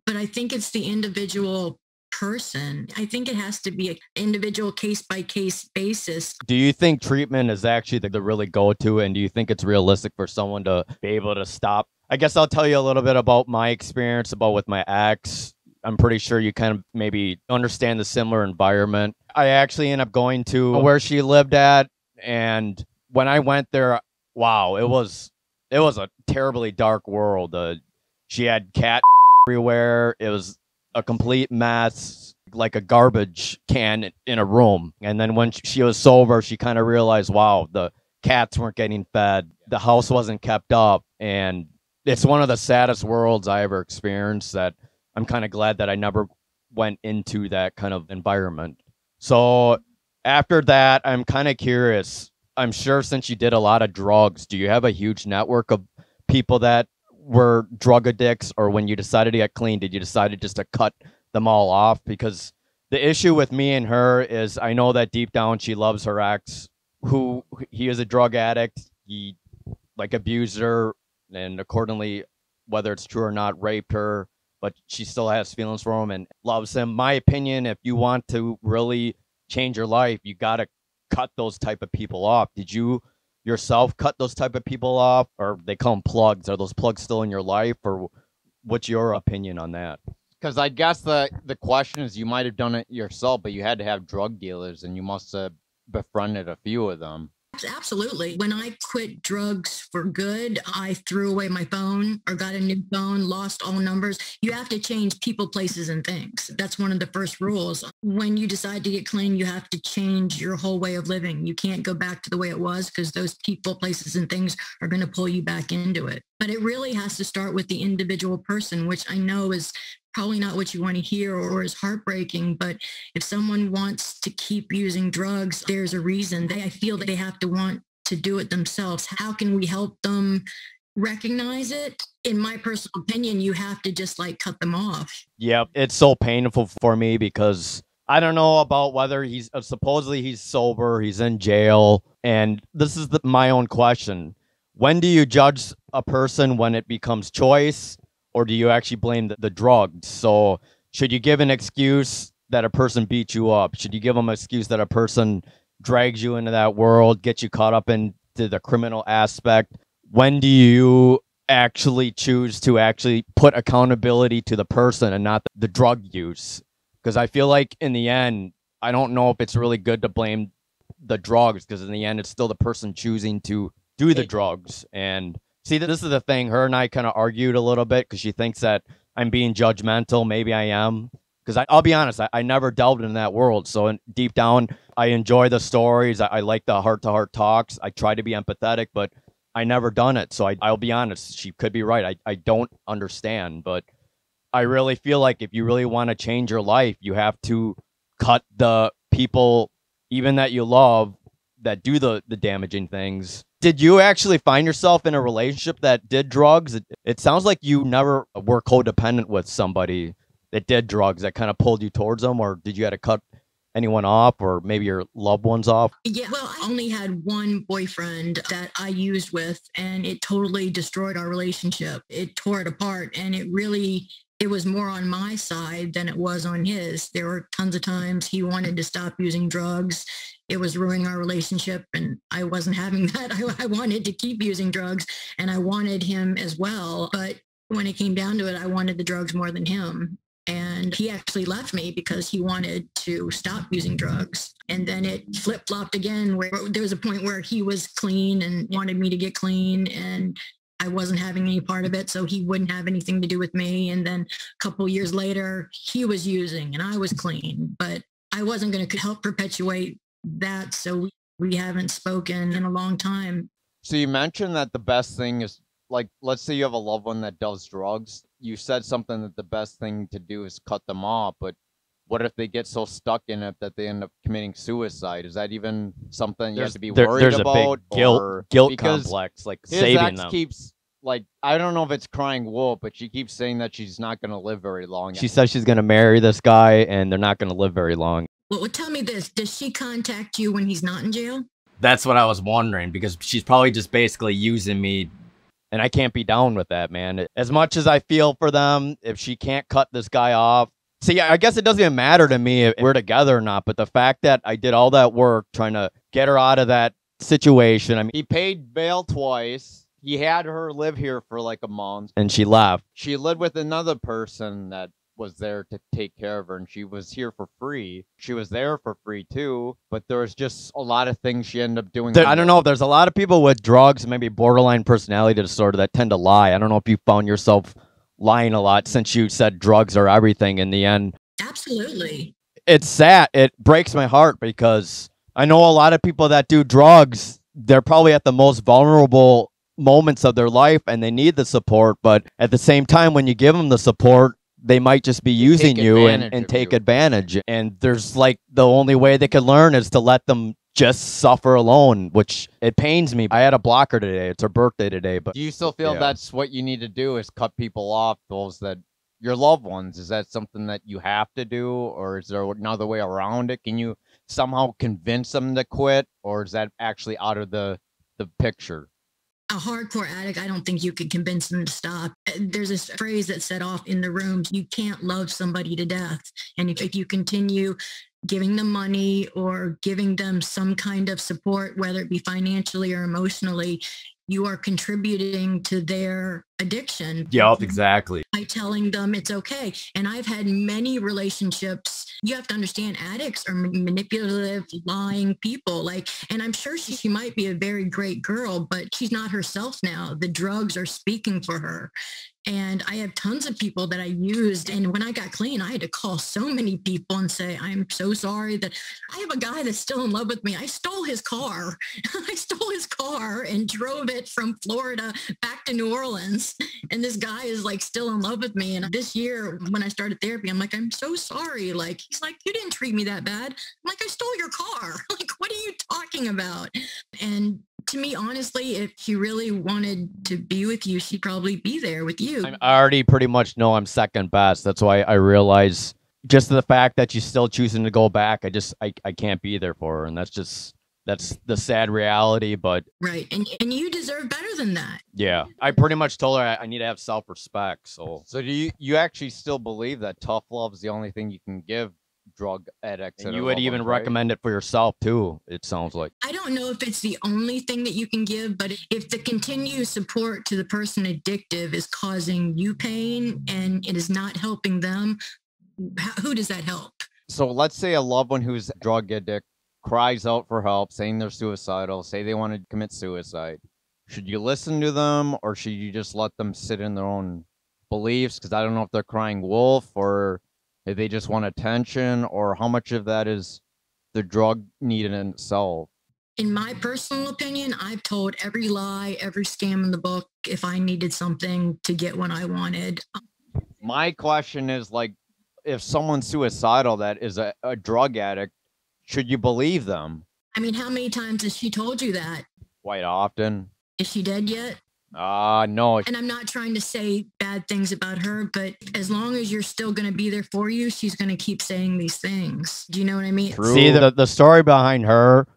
But I think it's the individual person. I think it has to be an individual case by case basis. Do you think treatment is actually the really go-to, and do you think it's realistic for someone to be able to stop? I guess I'll tell you a little bit about my experience about with my ex. I'm pretty sure you kind of maybe understand the similar environment. I actually ended up going to where she lived at, and when I went there, wow, it was a terribly dark world. She had cat everywhere. It was a complete mess, like a garbage can in a room. And then when she was sober, she kind of realized, wow, the cats weren't getting fed, the house wasn't kept up, and it's one of the saddest worlds I ever experienced. That I'm kind of glad that I never went into that kind of environment. So after that, I'm kind of curious. I'm sure since you did a lot of drugs, do you have a huge network of people that were drug addicts, or when you decided to get clean, did you decide just to cut them all off? Because the issue with me and her is I know that deep down she loves her ex, who he is a drug addict. He like abused her, and accordingly, whether it's true or not, raped her, but she still has feelings for him and loves him. My opinion, if you want to really change your life, you got to cut those type of people off. Did you yourself cut those type of people off, or they call them plugs? Are those plugs still in your life, or what's your opinion on that? Because I guess the question is, you might have done it yourself, but you had to have drug dealers, and you must have befriended a few of them. Absolutely. When I quit drugs for good, I threw away my phone or got a new phone, lost all numbers. You have to change people, places, and things. That's one of the first rules. When you decide to get clean, you have to change your whole way of living. You can't go back to the way it was, because those people, places, and things are going to pull you back into it. But it really has to start with the individual person, which I know is probably not what you want to hear or is heartbreaking. But if someone wants to keep using drugs, there's a reason. I feel that they have to want to do it themselves. How can we help them recognize it? In my personal opinion, you have to just like cut them off. Yeah, it's so painful for me because I don't know about whether he's supposedly he's sober, he's in jail. And this is my own question. When do you judge a person when it becomes choice, or do you actually blame the drugs? So should you give an excuse that a person beat you up? Should you give them an excuse that a person drags you into that world, gets you caught up into the criminal aspect? When do you actually choose to actually put accountability to the person and not the drug use? Because I feel like in the end, I don't know if it's really good to blame the drugs, because in the end, it's still the person choosing to do the drugs. And see, this is the thing. Her and I kind of argued a little bit because she thinks that I'm being judgmental. Maybe I am. Because I'll be honest, I never delved into that world. So deep down, I enjoy the stories. I like the heart-to-heart talks. I try to be empathetic, but I never done it. So I'll be honest. She could be right. I don't understand. But I really feel like if you really want to change your life, you have to cut the people, even that you love, that do the damaging things. Did you actually find yourself in a relationship that did drugs? It sounds like you never were codependent with somebody that did drugs that kind of pulled you towards them, or did you have to cut anyone off, or maybe your loved ones off? Yeah, well, I only had one boyfriend that I used with, and it totally destroyed our relationship. It tore it apart, and it was more on my side than it was on his. There were tons of times he wanted to stop using drugs. It was ruining our relationship, and I wasn't having that. I wanted to keep using drugs, and I wanted him as well. But when it came down to it, I wanted the drugs more than him. And he actually left me because he wanted to stop using drugs. And then it flip-flopped again, where there was a point where he was clean and wanted me to get clean, and I wasn't having any part of it, so he wouldn't have anything to do with me. And then a couple years later, he was using and I was clean, but I wasn't going to help perpetuate that. So we haven't spoken in a long time. So you mentioned that the best thing is, like, let's say you have a loved one that does drugs. You said something that the best thing to do is cut them off, but what if they get so stuck in it that they end up committing suicide? Is that even something you have to be worried there's about? There's a big guilt complex, like saving them. Keeps like, I don't know if it's crying wolf, but she keeps saying that she's not going to live very long. She says she's going to marry this guy and they're not going to live very long. Well, tell me this. Does she contact you when he's not in jail? That's what I was wondering, because she's probably just basically using me. And I can't be down with that, man. As much as I feel for them, if she can't cut this guy off. See, I guess it doesn't even matter to me if we're together or not. But the fact that I did all that work trying to get her out of that situation. I mean, He paid bail twice. He had her live here for like a month. and she left. She lived with another person that was there to take care of her, and she was here for free. She was there for free too, but there was just a lot of things she ended up doing. I don't know. There's a lot of people with drugs, maybe borderline personality disorder, that tend to lie. I don't know if you found yourself lying a lot since you said drugs are everything in the end. Absolutely. It's sad. It breaks my heart because I know a lot of people that do drugs, they're probably at the most vulnerable moments of their life and they need the support. But at the same time, when you give them the support, they might just be using you and take advantage. And there's like the only way they can learn is to let them just suffer alone, which it pains me. I had a blocker today. It's her birthday today. But do you still feel that's what you need to do, is cut people off, those that your loved ones? Is that something that you have to do, or is there another way around it? Can you somehow convince them to quit, or is that actually out of the picture? A hardcore addict, I don't think you could convince them to stop. There's this phrase that's set off in the rooms: you can't love somebody to death. And if you continue giving them money or giving them some kind of support, whether it be financially or emotionally, you are contributing to their addiction. Yep, exactly. By telling them it's okay. And I've had many relationships. You have to understand, addicts are manipulative, lying people. And I'm sure she might be a very great girl, but she's not herself now. The drugs are speaking for her. And I have tons of people that I used. And when I got clean, I had to call so many people and say, I'm so sorry that I have a guy that's still in love with me. I stole his car. I stole his car and drove it from Florida back to New Orleans. And this guy is still in love with me. And this year when I started therapy, I'm like, I'm so sorry. He's like, you didn't treat me that bad. I'm like, I stole your car. What are you talking about? And to me, honestly, if she really wanted to be with you, she'd probably be there with you. I already pretty much know I'm second best. That's why I realize just the fact that she's still choosing to go back, I can't be there for her. And that's the sad reality. But right. And you deserve better than that. Yeah. I pretty much told her I need to have self-respect. So do you actually still believe that tough love is the only thing you can give drug addicts? And you would even recommend it for yourself too, it sounds like. I don't know if it's the only thing that you can give, but if the continued support to the person addictive is causing you pain and it is not helping them, who does that help? So let's say a loved one who's drug addict cries out for help, saying they're suicidal, say they want to commit suicide. Should you listen to them, or should you just let them sit in their own beliefs? Because I don't know if they're crying wolf, or if they just want attention, or how much of that is the drug need in itself. In my personal opinion, I've told every lie, every scam in the book if I needed something to get what I wanted. My question is, if someone's suicidal that is a drug addict, should you believe them? I mean, how many times has she told you that? Quite often. Is she dead yet? No. And I'm not trying to say bad things about her, but as long as you're still going to be there for you, she's going to keep saying these things. Do you know what I mean? True. See, the story behind her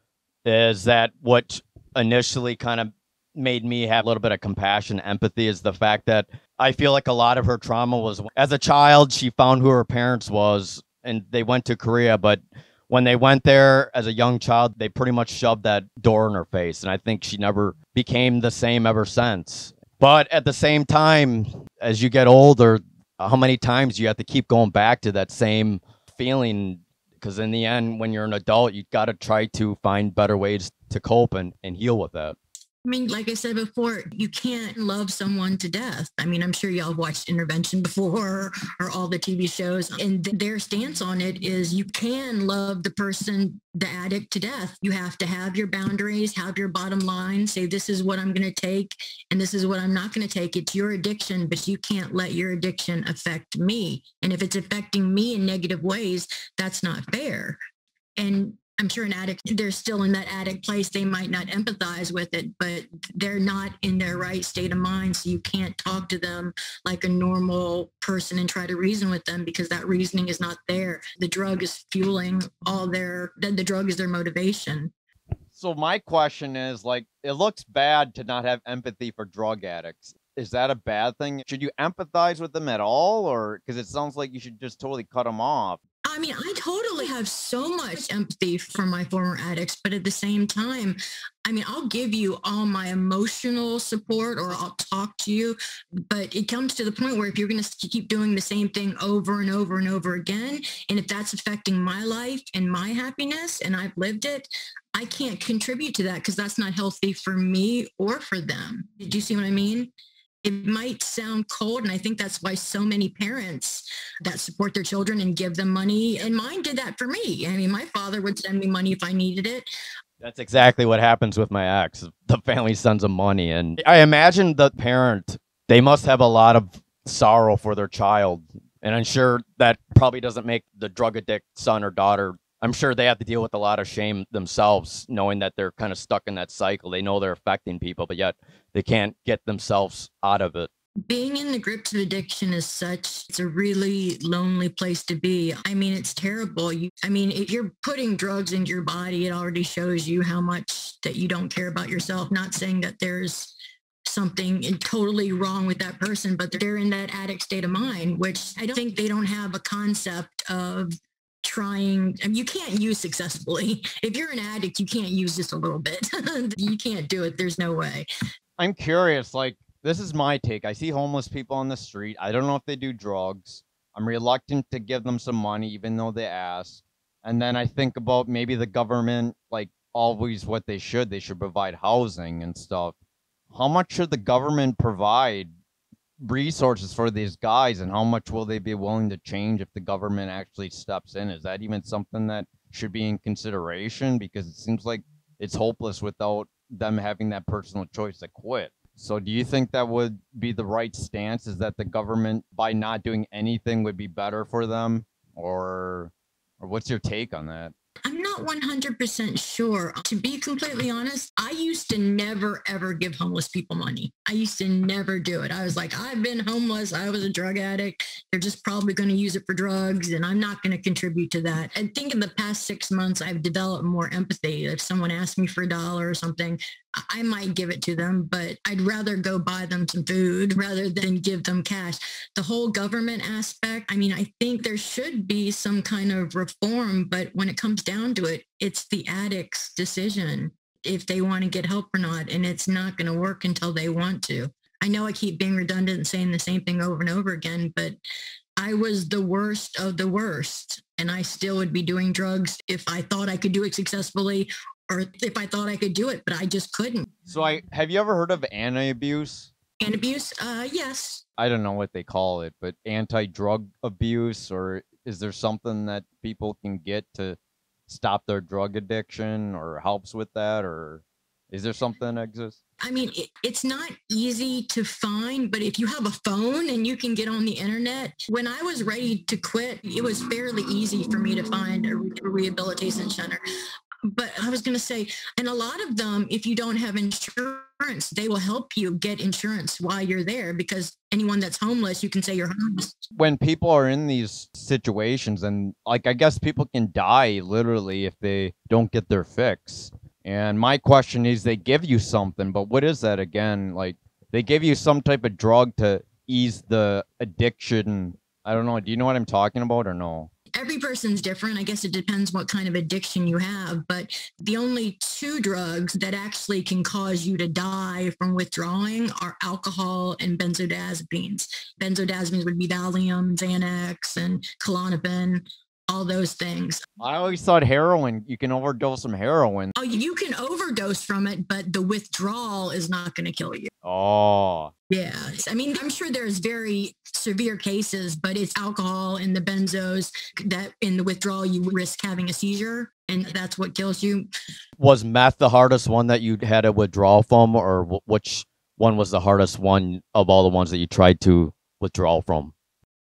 is that what initially kind of made me have a little bit of compassion, empathy, is the fact that I feel like a lot of her trauma was, as a child, she found who her parents was, and they went to Korea, but when they went there as a young child, they pretty much shoved that door in her face. And I think she never became the same ever since. But at the same time, as you get older, how many times do you have to keep going back to that same feeling? Because in the end, when you're an adult, you've got to try to find better ways to cope and heal with that. I mean, like I said before, you can't love someone to death. I mean, I'm sure y'all watched Intervention before, or all the TV shows. And their stance on it is you can love the person, the addict, to death. You have to have your boundaries, have your bottom line, say this is what I'm going to take and this is what I'm not going to take. It's your addiction, but you can't let your addiction affect me. And if it's affecting me in negative ways, that's not fair. And I'm sure an addict, they're still in that addict place. They might not empathize with it, but they're not in their right state of mind. So you can't talk to them like a normal person and try to reason with them because that reasoning is not there. The drug is fueling the drug is their motivation. So my question is, like, it looks bad to not have empathy for drug addicts. Is that a bad thing? Should you empathize with them at all? Or because it sounds like you should just totally cut them off. I mean, I totally have so much empathy for my former addicts, but at the same time, I mean, I'll give you all my emotional support or I'll talk to you, but it comes to the point where if you're going to keep doing the same thing over and over and over again, and if that's affecting my life and my happiness and I've lived it, I can't contribute to that because that's not healthy for me or for them. Do you see what I mean? It might sound cold, and I think that's why so many parents that support their children and give them money, and mine did that for me. I mean, my father would send me money if I needed it. That's exactly what happens with my ex. The family sends them money, and I imagine the parent, they must have a lot of sorrow for their child, and I'm sure that probably doesn't make the drug addict son or daughter. I'm sure they have to deal with a lot of shame themselves, knowing that they're kind of stuck in that cycle. They know they're affecting people, but yet they can't get themselves out of it. Being in the grips of addiction is it's a really lonely place to be. I mean, it's terrible. If you're putting drugs into your body, it already shows you how much that you don't care about yourself. Not saying that there's something totally wrong with that person, but they're in that addict state of mind, which I don't think they don't have a concept of trying. I mean, you can't use successfully. If you're an addict, you can't use just a little bit. You can't do it. There's no way. I'm curious, like, this is my take. I see homeless people on the street. I don't know if they do drugs. I'm reluctant to give them some money, even though they ask. And then I think about maybe the government, like, always what they should provide housing and stuff. How much should the government provide resources for these guys, and how much will they be willing to change if the government actually steps in? Is that even something that should be in consideration? Because it seems like it's hopeless without them having that personal choice to quit. So do you think that would be the right stance, is that the government, by not doing anything, would be better for them? Or what's your take on that? I'm not 100% sure. To be completely honest, I used to never, ever give homeless people money. I used to never do it. I was like, I've been homeless. I was a drug addict. They're just probably going to use it for drugs, and I'm not going to contribute to that. I think in the past 6 months, I've developed more empathy. If someone asks me for $1 or something, I might give it to them, but I'd rather go buy them some food rather than give them cash. The whole government aspect, I mean, I think there should be some kind of reform, but when it comes down to it, it's the addict's decision if they want to get help or not, and it's not going to work until they want to. I know I keep being redundant and saying the same thing over and over again, but I was the worst of the worst, and I still would be doing drugs if I thought I could do it successfully, or if I thought I could do it, but I just couldn't. So have you ever heard of anti-abuse? Anti-abuse? Yes. I don't know what they call it, but anti-drug abuse, or is there something that people can get to stop their drug addiction or helps with that? Or is there something that exists? I mean, it's not easy to find, but if you have a phone and you can get on the internet, when I was ready to quit, it was fairly easy for me to find a rehabilitation center. But I was going to say, and a lot of them, if you don't have insurance, they will help you get insurance while you're there, because anyone that's homeless, you can say you're homeless. When people are in these situations, and like, I guess people can die literally if they don't get their fix. And my question is, they give you something, but what is that again? Like, they give you some type of drug to ease the addiction. I don't know. Do you know what I'm talking about or no? Every person's different. I guess it depends what kind of addiction you have, but the only 2 drugs that actually can cause you to die from withdrawing are alcohol and benzodiazepines. Benzodiazepines would be Valium, Xanax, and Klonopin, all those things. I always thought heroin, you can overdose from heroin. Oh, you can overdose from it, but the withdrawal is not going to kill you. Oh. Yeah. I mean, I'm sure there's very severe cases, but it's alcohol and the benzos that in the withdrawal, you risk having a seizure, and that's what kills you. Was meth the hardest one that you had to withdraw from, or which one was the hardest one of all the ones that you tried to withdraw from?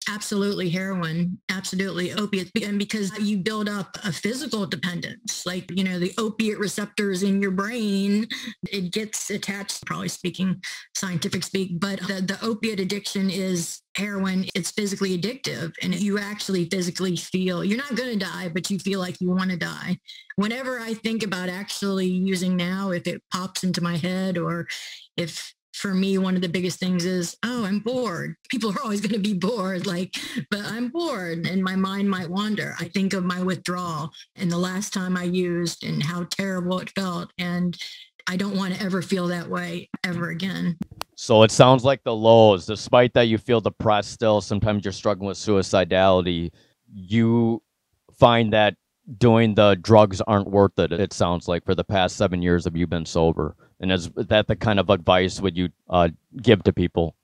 Absolutely heroin, absolutely opiates. And because you build up a physical dependence, like, the opiate receptors in your brain, it gets attached, probably speaking scientific speak, but the opiate addiction is heroin. It's physically addictive, and you actually physically feel, you're not going to die, but you feel like you want to die. Whenever I think about actually using now, if it pops into my head, or if, for me, one of the biggest things is, oh, I'm bored. People are always going to be bored, but I'm bored and my mind might wander. I think of my withdrawal and the last time I used and how terrible it felt. And I don't want to ever feel that way ever again. So it sounds like the lows, despite that you feel depressed still, sometimes you're struggling with suicidality, you find that doing the drugs aren't worth it, it sounds like, for the past 7 years of you been sober. And is that the kind of advice would you give to people?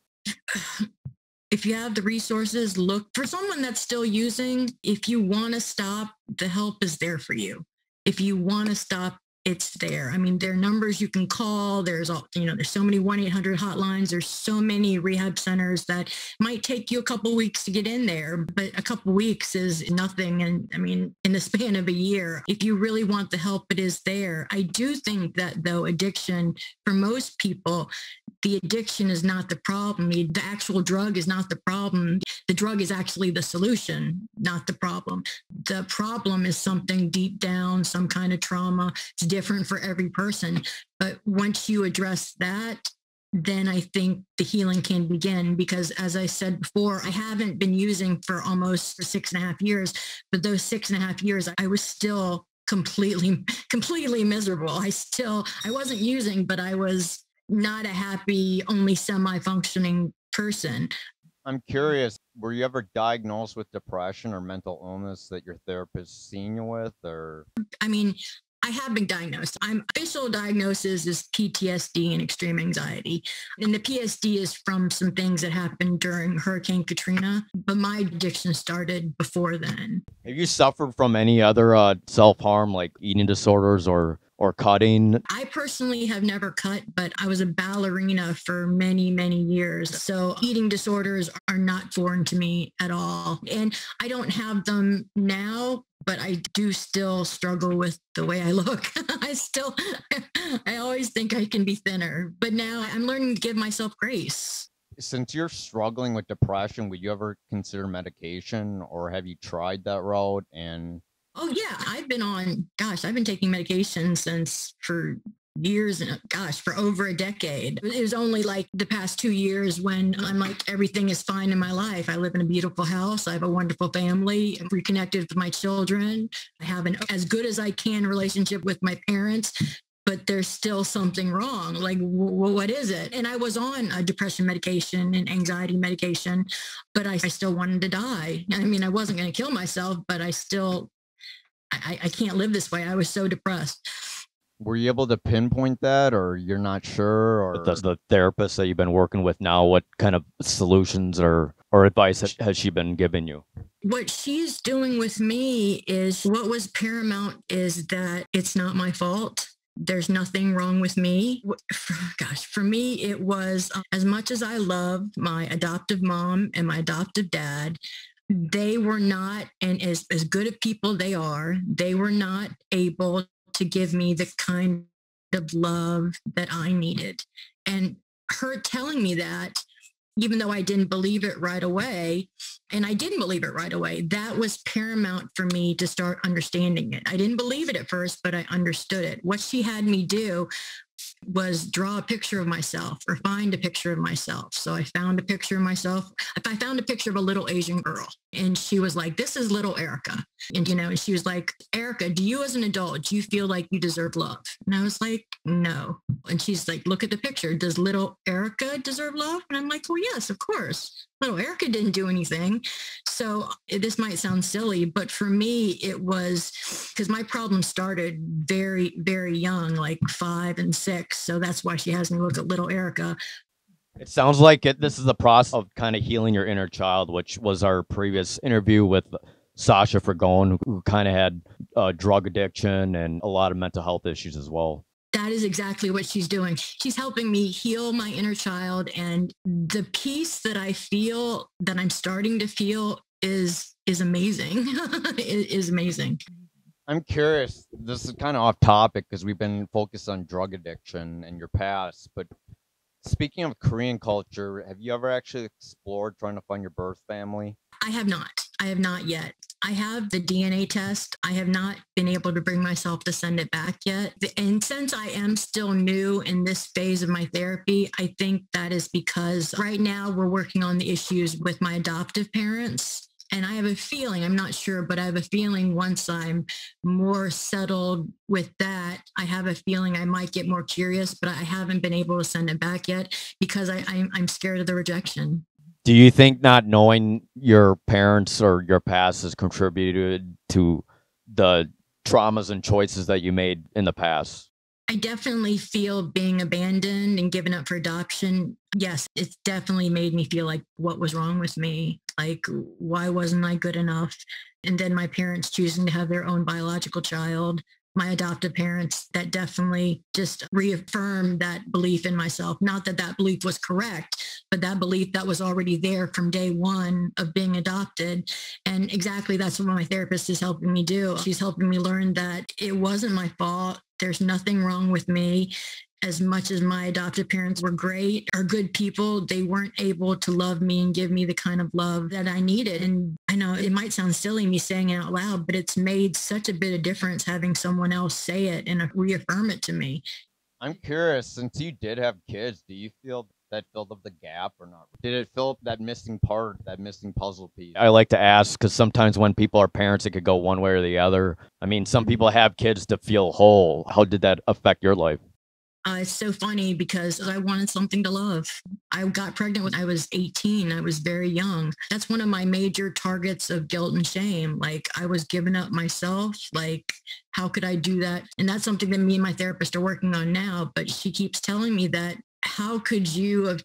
If you have the resources, look for someone that's still using. If you want to stop, the help is there for you. If you want to stop, it's there. I mean, there are numbers you can call. There's so many 1-800 hotlines. There's so many rehab centers that might take you a couple of weeks to get in there, but a couple of weeks is nothing. And I mean, in the span of a year, if you really want the help, it is there. I do think that, though, addiction, for most people, the addiction is not the problem. The actual drug is not the problem. The drug is actually the solution, not the problem. The problem is something deep down, some kind of trauma. It's different for every person. But once you address that, then I think the healing can begin. Because as I said before, I haven't been using for almost 6.5 years, but those 6.5 years, I was still completely miserable. I wasn't using, but I was not a happy, only semi-functioning person. I'm curious, were you ever diagnosed with depression or mental illness that your therapist seen you with, or? I mean, I have been diagnosed. Official diagnosis is PTSD and extreme anxiety. And the PSD is from some things that happened during Hurricane Katrina, but my addiction started before then. Have you suffered from any other self-harm, like eating disorders or cutting? I personally have never cut, but I was a ballerina for many, many years. So eating disorders are not foreign to me at all. And I don't have them now, but I do still struggle with the way I look. I always think I can be thinner, but now I'm learning to give myself grace. Since you're struggling with depression, would you ever consider medication, or have you tried that route? And oh yeah, I've been taking medication for years, and for over a decade. It was only like the past 2 years when I'm like, everything is fine in my life. I live in a beautiful house. I have a wonderful family. I'm reconnected with my children. I have an as good as I can relationship with my parents, but there's still something wrong. Like, what is it? And I was on a depression medication and anxiety medication, but I still wanted to die. I mean, I wasn't going to kill myself, but I can't live this way. I was so depressed. were you able to pinpoint that, or you're not sure? Or the therapist that you've been working with now, what kind of solutions or advice has she been giving you? What she's doing with me is, what was paramount is that it's not my fault. There's nothing wrong with me. For me, it was, as much as I loved my adoptive mom and my adoptive dad, they were not, and as good of people they were not able to give me the kind of love that I needed. And her telling me that, even though I didn't believe it right away, and I didn't believe it right away, that was paramount for me to start understanding it. I didn't believe it at first, but I understood it. What she had me do was draw a picture of myself or find a picture of myself. So I found a picture of myself. I found a picture of a little Asian girl, and she was like, "This is little Erika." And, and she was like, "Erika, do you as an adult, do you feel like you deserve love?" And I was like, "No." And she's like, "Look at the picture. Does little Erika deserve love?" And I'm like, "Well, yes, of course. Little Erika didn't do anything." So this might sound silly, but for me, it was because my problem started very, very young, like 5 and 6. So that's why she has me look at little Erika. It sounds like this is the process of kind of healing your inner child, which was our previous interview with Sasha Fragone, who kind of had drug addiction and a lot of mental health issues as well. That is exactly what she's doing. She's helping me heal my inner child, and the peace that I feel, that I'm starting to feel, is amazing. It is amazing. I'm curious. This is kind of off topic because we've been focused on drug addiction and your past. But speaking of Korean culture, have you ever actually explored trying to find your birth family? I have not. I have not yet. I have the DNA test. I have not been able to bring myself to send it back yet. And since I am still new in this phase of my therapy, I think that is because right now we're working on the issues with my adoptive parents. And I have a feeling, I'm not sure, but I have a feeling once I'm more settled with that, I have a feeling I might get more curious, but I haven't been able to send it back yet because I'm scared of the rejection. Do you think not knowing your parents or your past has contributed to the traumas and choices that you made in the past? I definitely feel being abandoned and given up for adoption. Yes, it's definitely made me feel like what was wrong with me? Like, why wasn't I good enough? And then my parents choosing to have their own biological child, my adoptive parents, that definitely just reaffirmed that belief in myself. Not that that belief was correct, but that belief that was already there from day one of being adopted. And exactly that's what my therapist is helping me do. She's helping me learn that it wasn't my fault. There's nothing wrong with me. As much as my adoptive parents were great, are good people, they weren't able to love me and give me the kind of love that I needed. And I know it might sound silly me saying it out loud, but it's made such a bit of difference having someone else say it and reaffirm it to me. I'm curious, since you did have kids, do you feel that filled up the gap or not? Did it fill up that missing part, that missing puzzle piece? I like to ask because sometimes when people are parents, it could go one way or the other. I mean, some people have kids to feel whole. How did that affect your life? It's so funny because I wanted something to love. I got pregnant when I was 18. I was very young. That's one of my major targets of guilt and shame. Like, I was giving up myself. Like, how could I do that? And that's something that me and my therapist are working on now. But she keeps telling me that how could you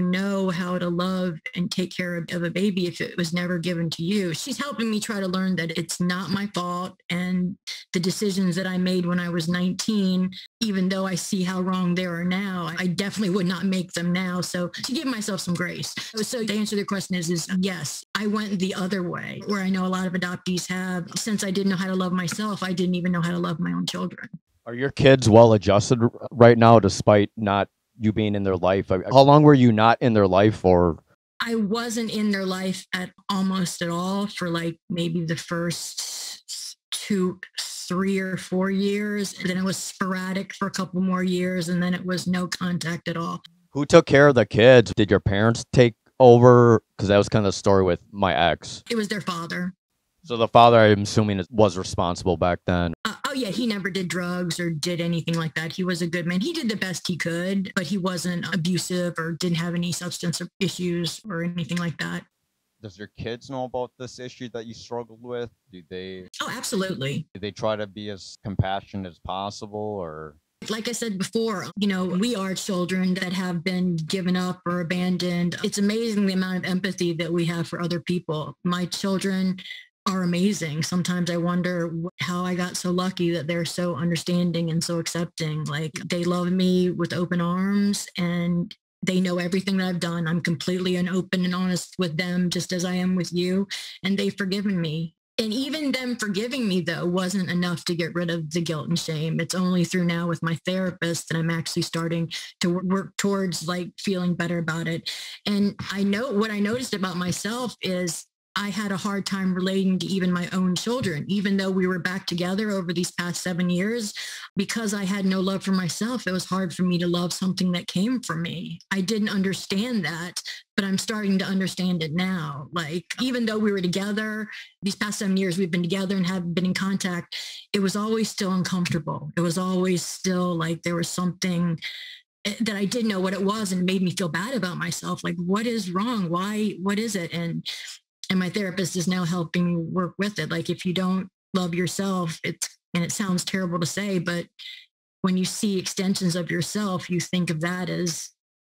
know how to love and take care of a baby if it was never given to you? She's helping me try to learn that it's not my fault. And the decisions that I made when I was 19, even though I see how wrong they are now, I definitely would not make them now. So to give myself some grace. So the answer to the question is yes, I went the other way, where I know a lot of adoptees have. Since I didn't know how to love myself, I didn't even know how to love my own children. Are your kids well adjusted right now, despite not you being in their life? How long were you not in their life for? I wasn't in their life almost at all for like maybe the first 2, 3 or 4 years. And then it was sporadic for a couple more years. And then it was no contact at all. Who took care of the kids? Did your parents take over? Because that was kind of the story with my ex. It was their father. So the father, I'm assuming, was responsible back then. Oh, yeah. He never did drugs or did anything like that. He was a good man. He did the best he could, but he wasn't abusive or didn't have any substance issues or anything like that. Does your kids know about this issue that you struggled with? Do they? Oh, absolutely. Do they try to be as compassionate as possible, or? Like I said before, we are children that have been given up or abandoned. It's amazing the amount of empathy that we have for other people. My children are amazing. Sometimes I wonder how I got so lucky that they're so understanding and so accepting. Like, they love me with open arms and they know everything that I've done. I'm completely open and honest with them, just as I am with you. And they've forgiven me. And even them forgiving me, though, wasn't enough to get rid of the guilt and shame. It's only through now with my therapist that I'm actually starting to work towards like feeling better about it. And I know what I noticed about myself is I had a hard time relating to even my own children, even though we were back together over these past 7 years. Because I had no love for myself, it was hard for me to love something that came from me. I didn't understand that, but I'm starting to understand it now. Like, even though we were together, these past 7 years we've been together and have been in contact, it was always still uncomfortable. It was always still like there was something that I didn't know what it was and made me feel bad about myself. Like, what is wrong? Why? What is it? And my therapist is now helping me work with it. Like, if you don't love yourself, and it sounds terrible to say, but when you see extensions of yourself, you think of that as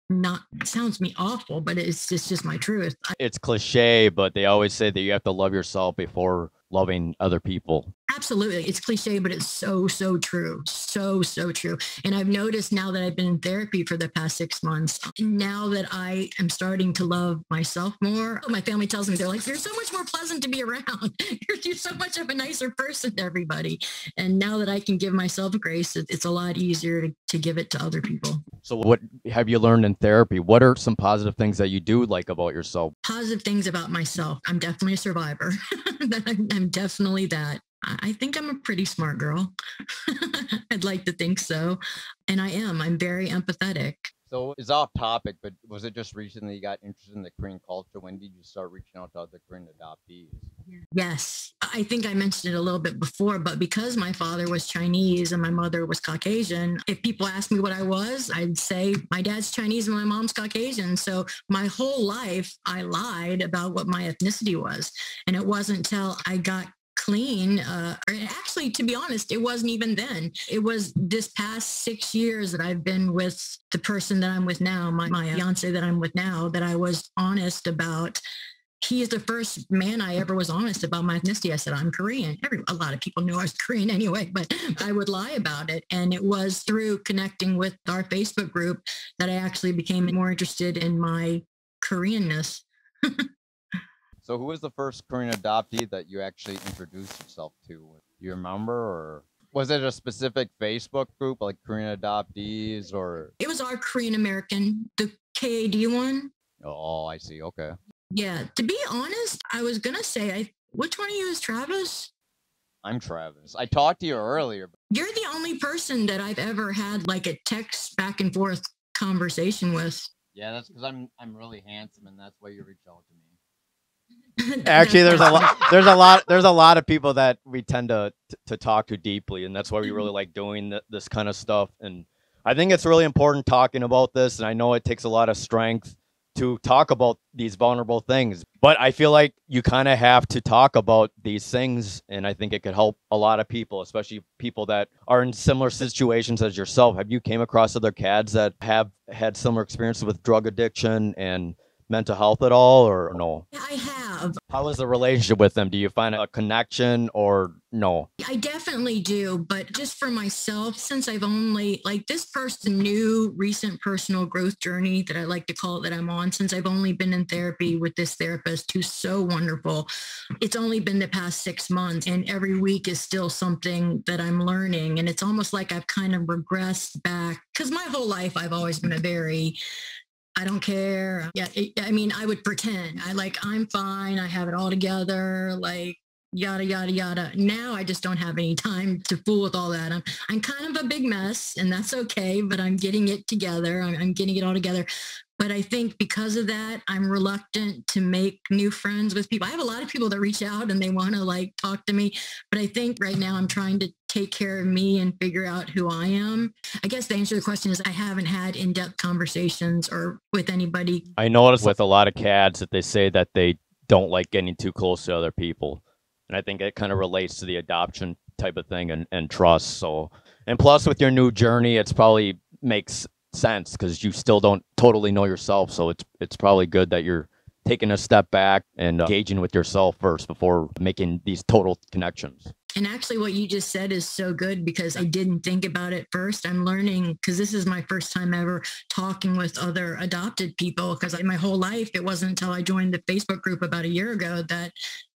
not, it sounds to me awful, but it's just my truth. It's cliche, but they always say that you have to love yourself before loving other people. Absolutely. It's cliche, but it's so, so true. So, so true. And I've noticed now that I've been in therapy for the past 6 months, now that I am starting to love myself more, my family tells me, they're like, you're so much more pleasant to be around. You're so much of a nicer person to everybody. And now that I can give myself grace, it's a lot easier to give it to other people. So what have you learned in therapy? What are some positive things that you do like about yourself? Positive things about myself. I'm definitely a survivor. I'm definitely that. I think I'm a pretty smart girl. I'd like to think so. And I am. I'm very empathetic. So it's off topic, but was it just recently you got interested in the Korean culture? When did you start reaching out to other Korean adoptees? Yes. I think I mentioned it a little bit before, but because my father was Chinese and my mother was Caucasian, if people asked me what I was, I'd say my dad's Chinese and my mom's Caucasian. So my whole life, I lied about what my ethnicity was. And it wasn't until I got clean. Or actually, to be honest, it wasn't even then. It was this past 6 years that I've been with the person that I'm with now, my fiance that I'm with now, that I was honest about. He is the first man I ever was honest about my ethnicity. I said, I'm Korean. A lot of people knew I was Korean anyway, but I would lie about it. And it was through connecting with our Facebook group that I actually became more interested in my Koreanness. So who was the first Korean adoptee that you actually introduced yourself to? Do you remember, or was it a specific Facebook group like Korean adoptees, or? It was our Korean American, the KAD one. Oh, I see. Okay. Yeah. To be honest, I was going to say, which one of you is Travis? I'm Travis. I talked to you earlier. You're the only person that I've ever had like a text back and forth conversation with. Yeah, that's because I'm really handsome, and that's why you reached out to me. Actually, there's a lot of people that we tend to talk to deeply, and that's why we really like doing this kind of stuff. And I think it's really important talking about this, and I know it takes a lot of strength to talk about these vulnerable things, but I feel like you kind of have to talk about these things, and I think it could help a lot of people, especially people that are in similar situations as yourself. Have you came across other KADS that have had similar experiences with drug addiction and mental health at all, or no? I have. How is the relationship with them? Do you find a connection or no? I definitely do, but just for myself, since I've only, like, this person, new recent personal growth journey that I like to call it, that I'm on, since I've only been in therapy with this therapist who's so wonderful. It's only been the past 6 months, and every week is still something that I'm learning. And it's almost like I've kind of regressed back, because my whole life I've always been a very, I don't care. Yeah, I mean, I would pretend. I'm fine. I have it all together. Like, yada, yada, yada. Now I just don't have any time to fool with all that. I'm kind of a big mess, and that's okay, but I'm getting it together. I'm getting it all together. But I think because of that, I'm reluctant to make new friends with people. I have a lot of people that reach out and they want to like talk to me. But I think right now I'm trying to take care of me and figure out who I am. I guess the answer to the question is I haven't had in-depth conversations or with anybody. I notice with a lot of KADS that they say that they don't like getting too close to other people. And I think it kind of relates to the adoption type of thing and trust. So, and plus with your new journey, it's probably makes sense because you still don't totally know yourself. So it's probably good that you're taking a step back and engaging with yourself first before making these total connections. And actually what you just said is so good because I didn't think about it first. I'm learning because this is my first time ever talking with other adopted people, because my whole life, it wasn't until I joined the Facebook group about a year ago that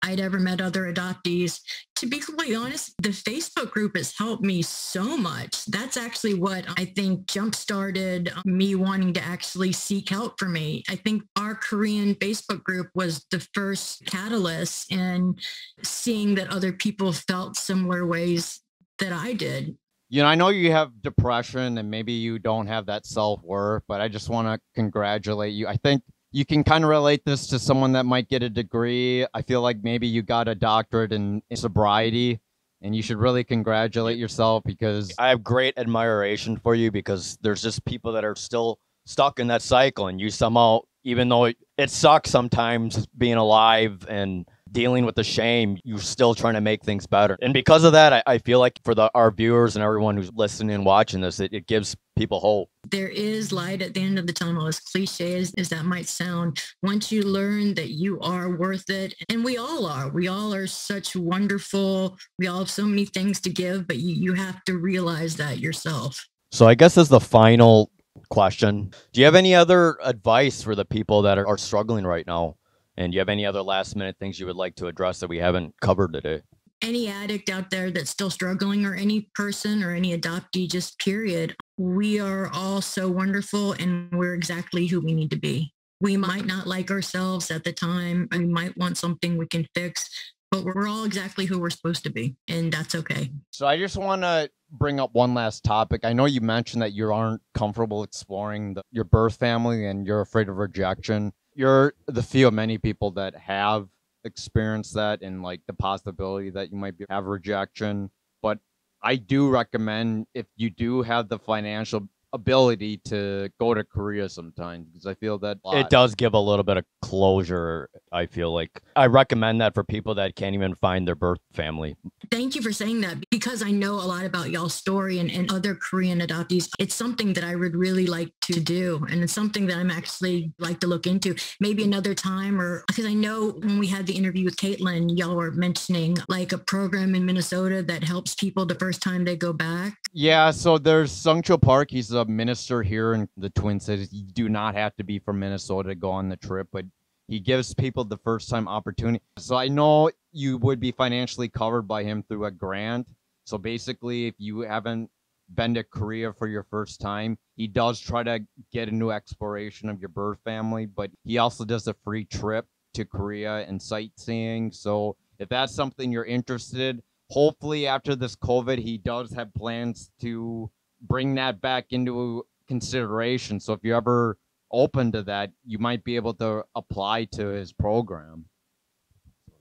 I'd ever met other adoptees. To be completely honest, the Facebook group has helped me so much. That's actually what I think jump-started me wanting to actually seek help for me. I think our Korean Facebook group was the first catalyst in seeing that other people felt similar ways that I did. You know, I know you have depression and maybe you don't have that self-worth, but I just want to congratulate you. I think you can kind of relate this to someone that might get a degree. I feel like maybe you got a doctorate in sobriety, and you should really congratulate yourself because I have great admiration for you because there's just people that are still stuck in that cycle, and you somehow, even though it sucks sometimes being alive and dealing with the shame, you're still trying to make things better. And because of that, I feel like for our viewers and everyone who's listening and watching this, it gives people hope. There is light at the end of the tunnel, as cliche as that might sound. Once you learn that you are worth it, and we all are such wonderful, we all have so many things to give, but you have to realize that yourself. So I guess as the final question, do you have any other advice for the people that are struggling right now? And do you have any other last minute things you would like to address that we haven't covered today? Any addict out there that's still struggling, or any person or any adoptee, just period. We are all so wonderful, and we're exactly who we need to be. We might not like ourselves at the time. We might want something we can fix, but we're all exactly who we're supposed to be, and that's okay. So I just want to bring up one last topic. I know you mentioned that you aren't comfortable exploring your birth family and you're afraid of rejection. You're the few of many people that have experienced that, and like the possibility that you might have rejection. But I do recommend, if you do have the financial ability, to go to Korea sometimes, because I feel that it does give a little bit of closure. I feel like I recommend that for people that can't even find their birth family. Thank you for saying that, because I know a lot about y'all's story and other Korean adoptees. It's something that I would really like to do, and it's something that I'm actually like to look into maybe another time, or because I know when we had the interview with Caitlin, y'all were mentioning like a program in Minnesota that helps people the first time they go back. Yeah, so there's Sungcho Park. He's a minister here in the Twin Cities. You do not have to be from Minnesota to go on the trip, but he gives people the first time opportunity. So I know you would be financially covered by him through a grant. So basically, if you haven't been to Korea for your first time, he does try to get a new exploration of your birth family, but he also does a free trip to Korea and sightseeing. So if that's something you're interested in, hopefully after this COVID, he does have plans to bring that back into consideration. So if you're ever open to that, you might be able to apply to his program.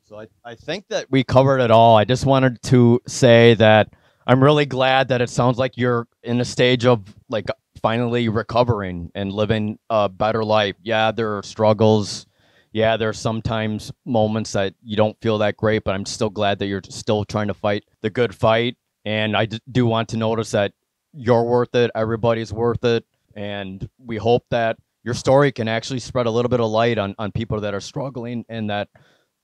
So I think that we covered it all. I just wanted to say that I'm really glad that it sounds like you're in a stage of like finally recovering and living a better life. Yeah, there are struggles. Yeah, there are sometimes moments that you don't feel that great, but I'm still glad that you're still trying to fight the good fight. And I do want to notice that you're worth it. Everybody's worth it. And we hope that your story can actually spread a little bit of light on people that are struggling, and that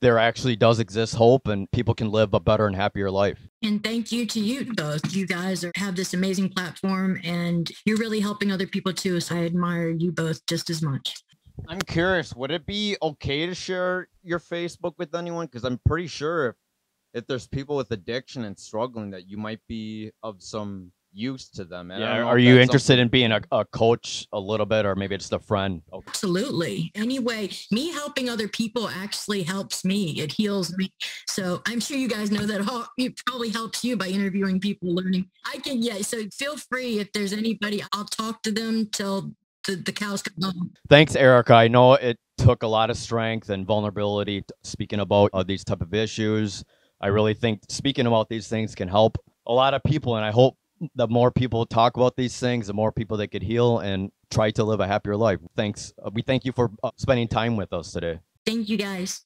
there actually does exist hope and people can live a better and happier life. And thank you to you both. You guys have this amazing platform, and you're really helping other people too. So I admire you both just as much. I'm curious, would it be okay to share your Facebook with anyone? Because I'm pretty sure if there's people with addiction and struggling, that you might be of some use to them. And yeah, are you interested in being a coach a little bit, or maybe just a friend? Okay. Absolutely. Anyway, me helping other people actually helps me. It heals me. So I'm sure you guys know that it probably helps you by interviewing people, learning. So feel free, if there's anybody, I'll talk to them till the cows come home. Thanks, Erika. I know it took a lot of strength and vulnerability speaking about these type of issues. I really think speaking about these things can help a lot of people, and I hope the more people talk about these things, the more people they could heal and try to live a happier life. Thanks. We thank you for spending time with us today. Thank you, guys.